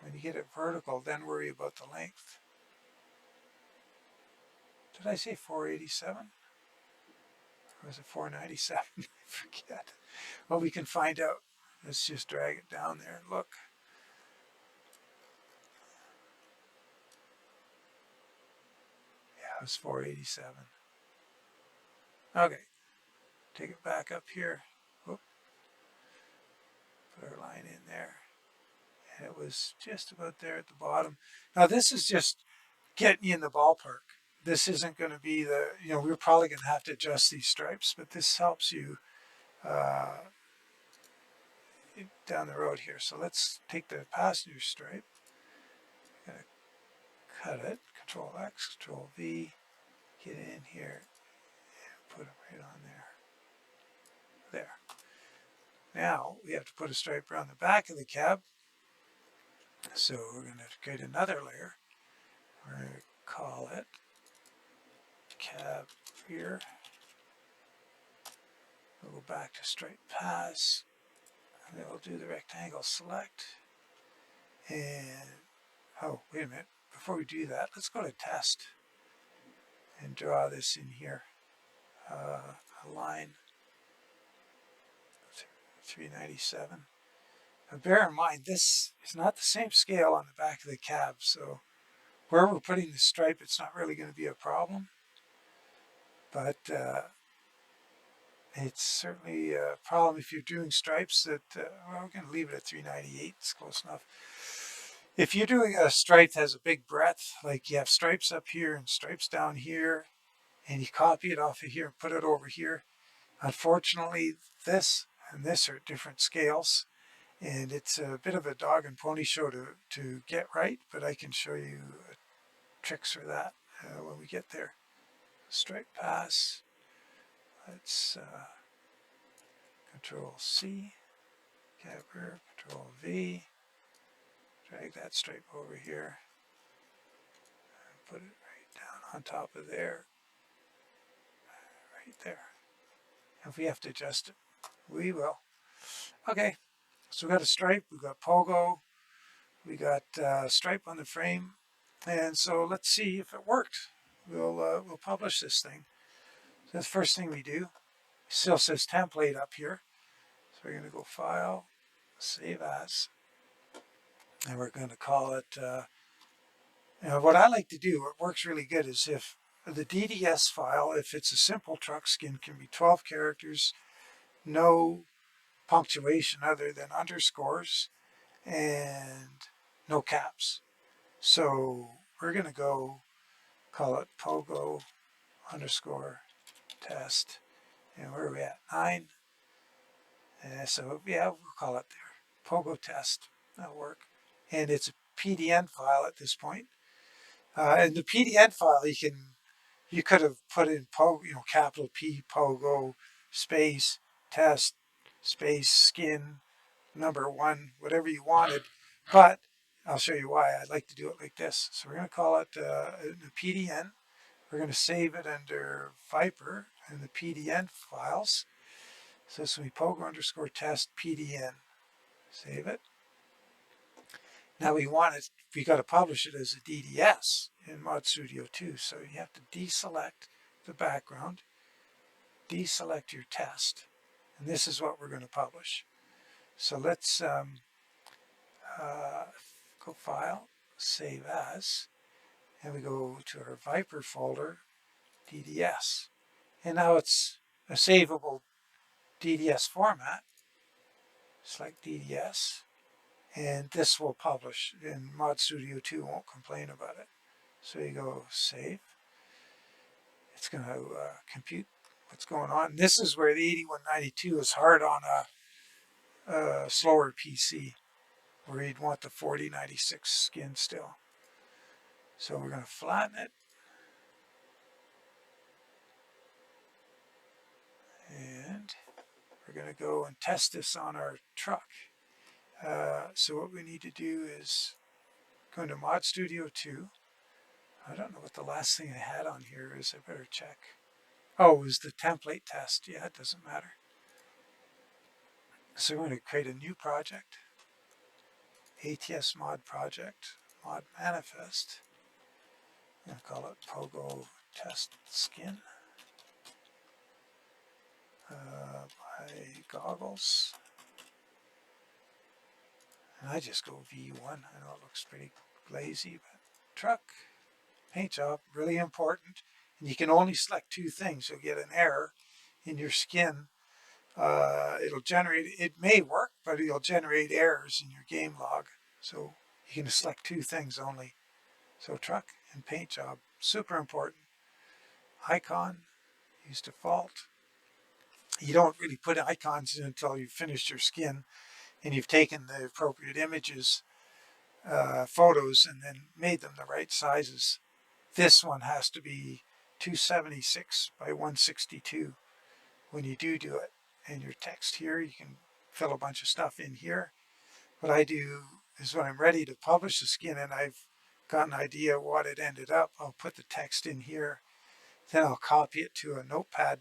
When you get it vertical, then worry about the length. Did I say 487? Or was it 497? I forget. Well, we can find out. Let's just drag it down there and look. Yeah, it was 487. Okay. Take it back up here. Whoop. Put our line in there. And it was just about there at the bottom. Now this is just getting you in the ballpark. This isn't going to be we're probably going to have to adjust these stripes, but this helps you down the road here. So let's take the passenger stripe. I'm going to cut it. Control X, Control V. Get in here and put it right on there. There. Now we have to put a stripe around the back of the cab. So we're going to create another layer. We're going to call it cab rear. We'll go back to stripe pass. And then we'll do the rectangle select. And, oh, wait a minute. Before we do that, let's go to test. and draw this in here. A line 397. Now bear in mind, this is not the same scale on the back of the cab, so where we're putting the stripe, it's not really going to be a problem. But it's certainly a problem if you're doing stripes that, well, we're going to leave it at 398. It's close enough. If you're doing a stripe that has a big breadth, like you have stripes up here and stripes down here, and you copy it off of here and put it over here, unfortunately, this and this are different scales, and it's a bit of a dog and pony show to get right, but I can show you tricks for that when we get there. Stripe pass. Let's Control C, capper, Control V, drag that stripe over here, and put it right down on top of there, right there. If we have to adjust it, we will. Okay, so we got a stripe, we got pogo, we got stripe on the frame, and so let's see if it worked. We'll publish this thing. So the first thing we do, still says template up here. So we're going to go File, Save As, and we're going to call it. What I like to do, what works really good, is if the DDS file, if it's a simple truck skin, can be 12 characters, no punctuation other than underscores, and no caps. So we're going to go call it pogo underscore test. And where are we at? 9. So yeah, we'll call it there. Pogo test. That'll work. And it's a PDN file at this point. And the PDN file, you could have put in pogo, capital P pogo space test space skin number 1, whatever you wanted. But I'll show you why I like to do it like this. So we're going to call it the PDN. We're going to save it under Viper in the PDN files. So this will be pogo underscore test PDN. Save it. Now we got to publish it as a DDS in Mod Studio 2. So you have to deselect the background, deselect your test, and this is what we're going to publish. So let's go File, Save As, and we go to our Viper folder, DDS. And now it's a savable DDS format. Select DDS, and this will publish, and Mod Studio 2 won't complain about it. So you go Save. It's going to compute what's going on. This is where the 8192 is hard on a slower PC, where you'd want the 4096 skin still. So we're going to flatten it. And we're going to go and test this on our truck. So what we need to do is go into Mod Studio 2. I don't know what the last thing I had on here is. I better check. Oh, it was the template test. Yeah, it doesn't matter. So we're going to create a new project. ATS mod project, mod manifest. I'm going to call it pogo test skin. My goggles. And I just go V1. I know it looks pretty lazy, but truck, paint job, really important. And you can only select 2 things. You'll get an error in your skin. It'll generate, it may work, but it'll generate errors in your game log. So you can select 2 things only. So truck and paint job, super important. Icon, use default. You don't really put icons in until you've finished your skin and you've taken the appropriate images, photos, and then made them the right sizes. This one has to be 276 by 162 when you do it. And your text here, you can fill a bunch of stuff in here. What I do is when I'm ready to publish the skin and I've got an idea what it ended up, I'll put the text in here. Then I'll copy it to a notepad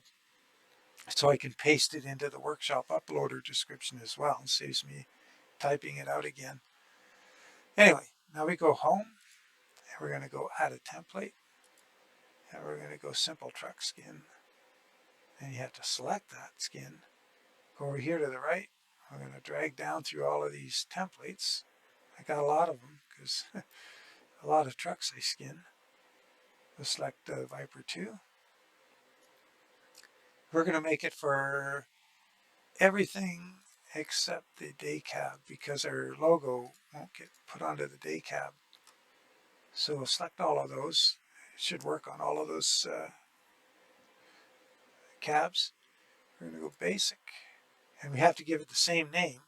so I can paste it into the workshop uploader description as well. It saves me typing it out again. Anyway, now we go home and we're going to go add a template. And we're going to go simple truck skin. And you have to select that skin. Go over here to the right. I'm going to drag down through all of these templates. I got a lot of them because a lot of trucks I skin. We'll select the Viper 2. We're going to make it for everything except the day cab because our logo won't get put onto the day cab. So we'll select all of those. It should work on all of those cabs. We're going to go basic, and we have to give it the same name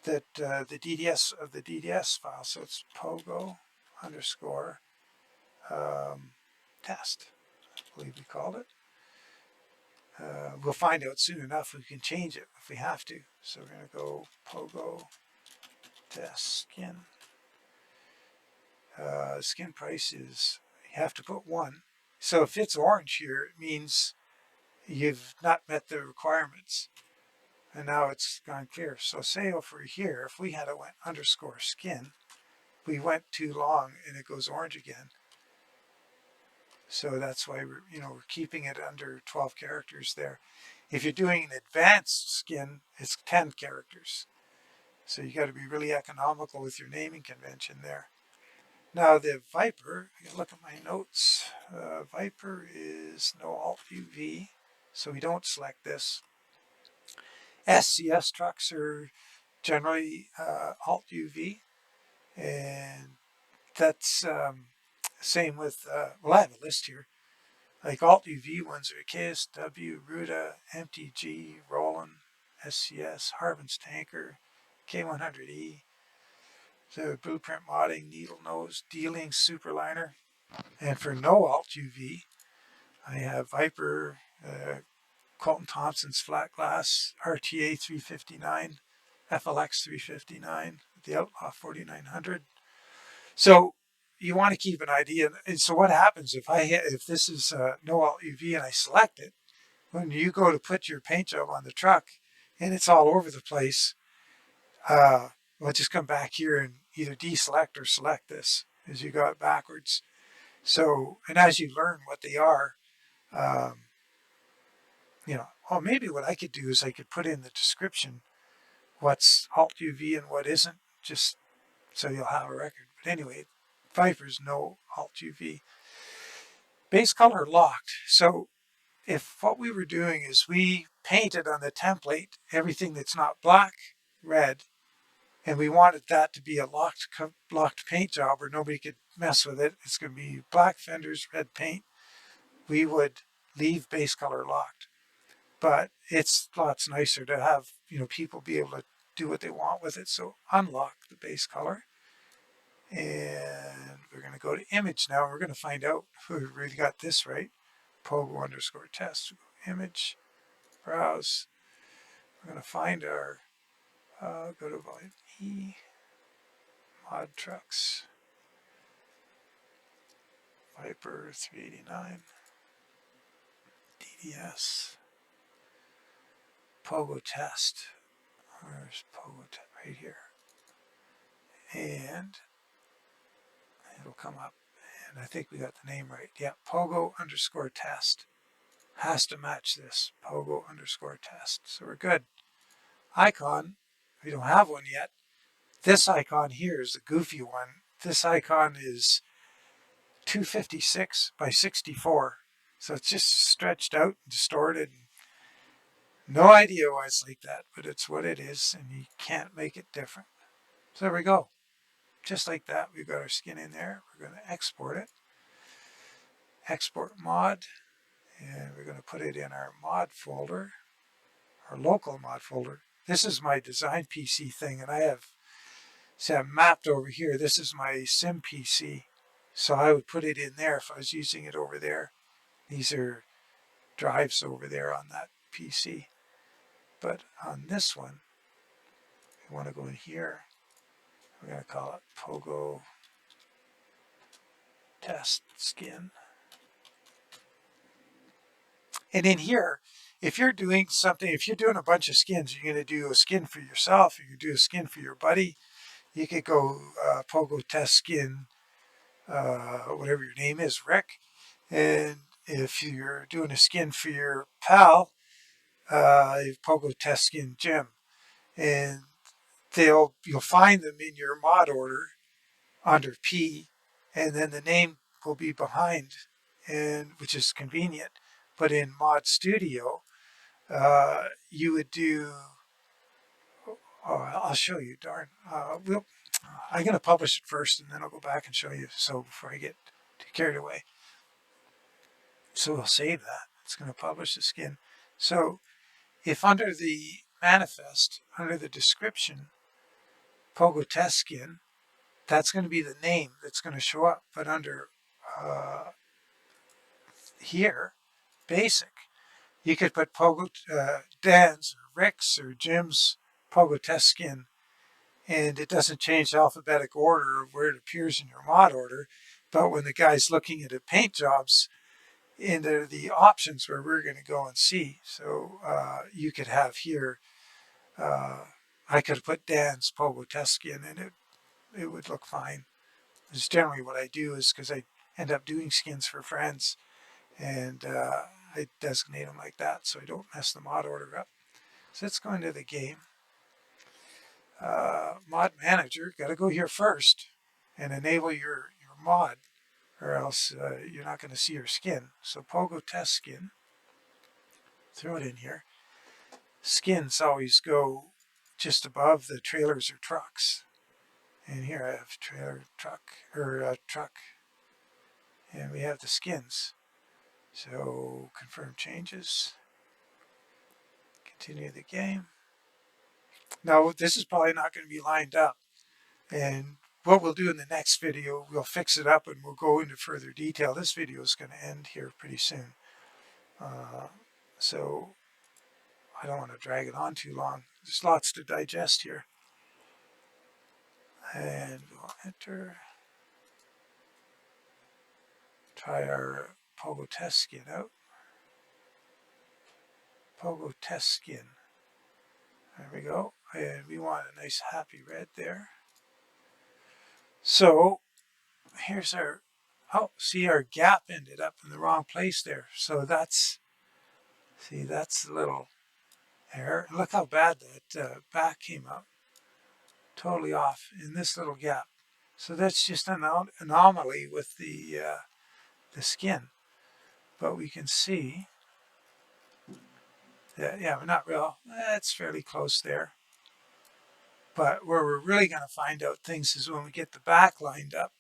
that the DDS of the DDS file. So it's pogo underscore test, I believe we called it. We'll find out soon enough. We can change it if we have to. So we're going to go pogo test skin. Skin price is, you have to put 1. So if it's orange here, it means you've not met the requirements. And now it's gone clear. So say over here, if we had it went underscore skin, we went too long and it goes orange again. So that's why we're keeping it under 12 characters there. If you're doing an advanced skin, it's 10 characters. So you got to be really economical with your naming convention there. Now the Viper, you can look at my notes. Viper is no Alt UV, so we don't select this. SCS trucks are generally Alt UV, and that's same with, well, I have a list here. Like Alt UV ones are KSW, Ruta, MTG, Roland, SCS, Harbin's Tanker, K100E, the Blueprint Modding, Needle Nose, Dealing, Superliner. And for no Alt UV, I have Viper, Colton Thompson's Flat Glass, RTA 359, FLX 359, the Outlaw 4900. So you want to keep an idea. And so what happens if this is no Alt UV and I select it, when you go to put your paint job on the truck and it's all over the place, we'll just come back here and either deselect or select this as you go it backwards. So, and as you learn what they are, maybe what I could do is I could put in the description what's Alt UV and what isn't, just so you'll have a record. But anyway, Viper's no Alt UV. Base color locked. So if what we were doing is we painted on the template everything that's not black, red, and we wanted that to be a locked paint job where nobody could mess with it. It's going to be black fenders, red paint. We would leave base color locked. But it's lots nicer to have, people be able to do what they want with it. So unlock the base color. And we're going to go to image now. We're going to find out if we really got this right. Pogo underscore test. We'll go image, browse. We're going to find our, go to volume E, mod trucks, Viper 389, DDS, Pogo test. Where's Pogo test? Right here. And it'll come up. And I think we got the name right. Yeah, Pogo underscore test. Has to match this. Pogo underscore test. So we're good. Icon. We don't have one yet. This icon here is the goofy one. This icon is 256 by 64. So it's just stretched out and distorted. No idea why it's like that, but it's what it is, and you can't make it different. So there we go. Just like that, we've got our skin in there. We're going to export it. Export mod, and we're going to put it in our mod folder, our local mod folder. This is my design PC thing, and I've mapped over here. This is my sim PC, so I would put it in there if I was using it over there. These are drives over there on that PC. But on this one, we want to go in here. We're going to call it Pogo Test Skin. And in here, if you're doing something, if you're doing a bunch of skins, you're going to do a skin for yourself, you do a skin for your buddy, you could go Pogo Test Skin, whatever your name is, Rick, And if you're doing a skin for your pal, Pogo Test Skin Jim, and you'll find them in your mod order under P, and then the name will be behind, and which is convenient. But in Mod Studio, you would do. Oh, I'll show you. Darn. I'm going to publish it first, and then I'll go back and show you. So before I get too carried away, so we'll save that. It's going to publish the skin. So if under the manifest, under the description, Pogo Test Skin, that's going to be the name that's going to show up. But under here, basic, you could put Pogo Dan's or Rick's or Jim's Pogo Test Skin, and it doesn't change the alphabetic order of where it appears in your mod order. But when the guy's looking at the paint jobs, into the options where we're going to go and see. So you could have here, I could have put Dan's Pogo Test Skin, and it would look fine. It's generally what I do is because I end up doing skins for friends, and I designate them like that so I don't mess the mod order up. So let's go into the game. Mod Manager, got to go here first and enable your mod, or else you're not going to see your skin. So Pogo Test Skin, throw it in here. Skins always go just above the trailers or trucks. And here I have trailer, truck, or truck, and we have the skins. So confirm changes, continue the game. Now this is probably not going to be lined up, and what we'll do in the next video, we'll fix it up and we'll go into further detail. This video is going to end here pretty soon. So I don't want to drag it on too long. There's lots to digest here. And we'll enter. Try our Pogo Test Skin out. Pogo Test Skin. There we go. And we want a nice happy red there. So here's our, oh, see our gap ended up in the wrong place there. So that's, see, that's a little error. Look how bad that back came out. Totally off in this little gap. So that's just an anomaly with the skin. But we can see that, yeah, we're not real, that's fairly close there. But where we're really going to find out things is when we get the back lined up.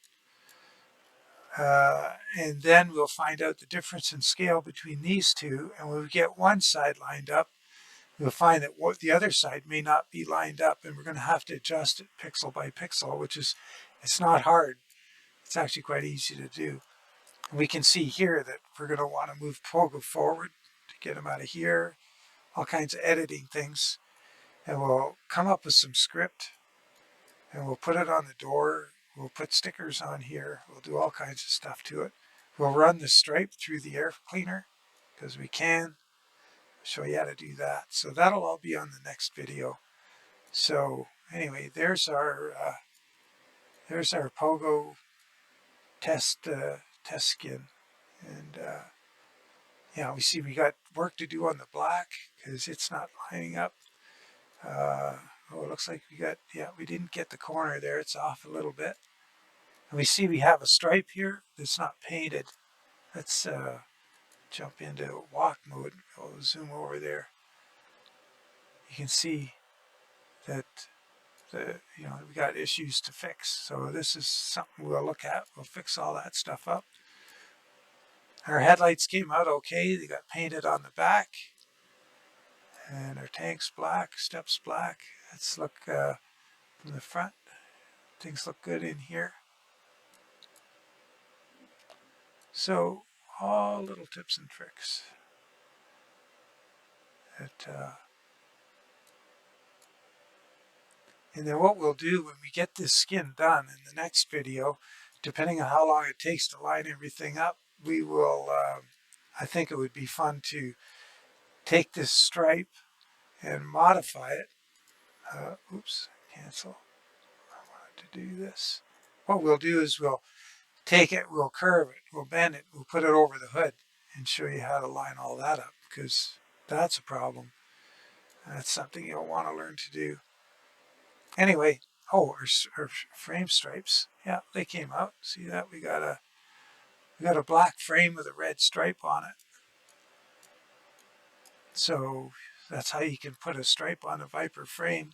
And then we'll find out the difference in scale between these two. And when we get one side lined up, we'll find that the other side may not be lined up. And we're going to have to adjust it pixel by pixel, which is, it's not hard. It's actually quite easy to do. And we can see here that we're going to want to move Pogo forward to get him out of here. All kinds of editing things. And we'll come up with some script. And we'll put it on the door. We'll put stickers on here. We'll do all kinds of stuff to it. We'll run the stripe through the air cleaner because we can. I'll show you how to do that. So that'll all be on the next video. So anyway, there's our Pogo test skin, and yeah, we see we got work to do on the black because it's not lining up. Oh, it looks like we got, yeah, we didn't get the corner there. It's off a little bit. And we see we have a stripe here that's not painted. Let's jump into walk mode. I'll zoom over there. You can see that we got issues to fix. So this is something we'll look at. We'll fix all that stuff up. Our headlights came out okay. They got painted on the back. And our tank's black, steps black. Let's look from the front. Things look good in here. So all little tips and tricks that and then what we'll do when we get this skin done in the next video, depending on how long it takes to line everything up, we will, I think it would be fun to take this stripe and modify it. Oops, cancel. I wanted to do this. What we'll do is we'll take it, we'll curve it, we'll bend it, we'll put it over the hood and show you how to line all that up, because that's a problem. That's something you'll want to learn to do. Anyway, oh, our frame stripes. Yeah, they came out. See that? We got a black frame with a red stripe on it. So that's how you can put a stripe on a Viper frame.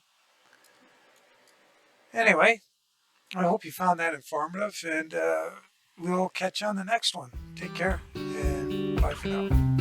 Anyway, I hope you found that informative, and we'll catch you on the next one. Take care, and bye for now.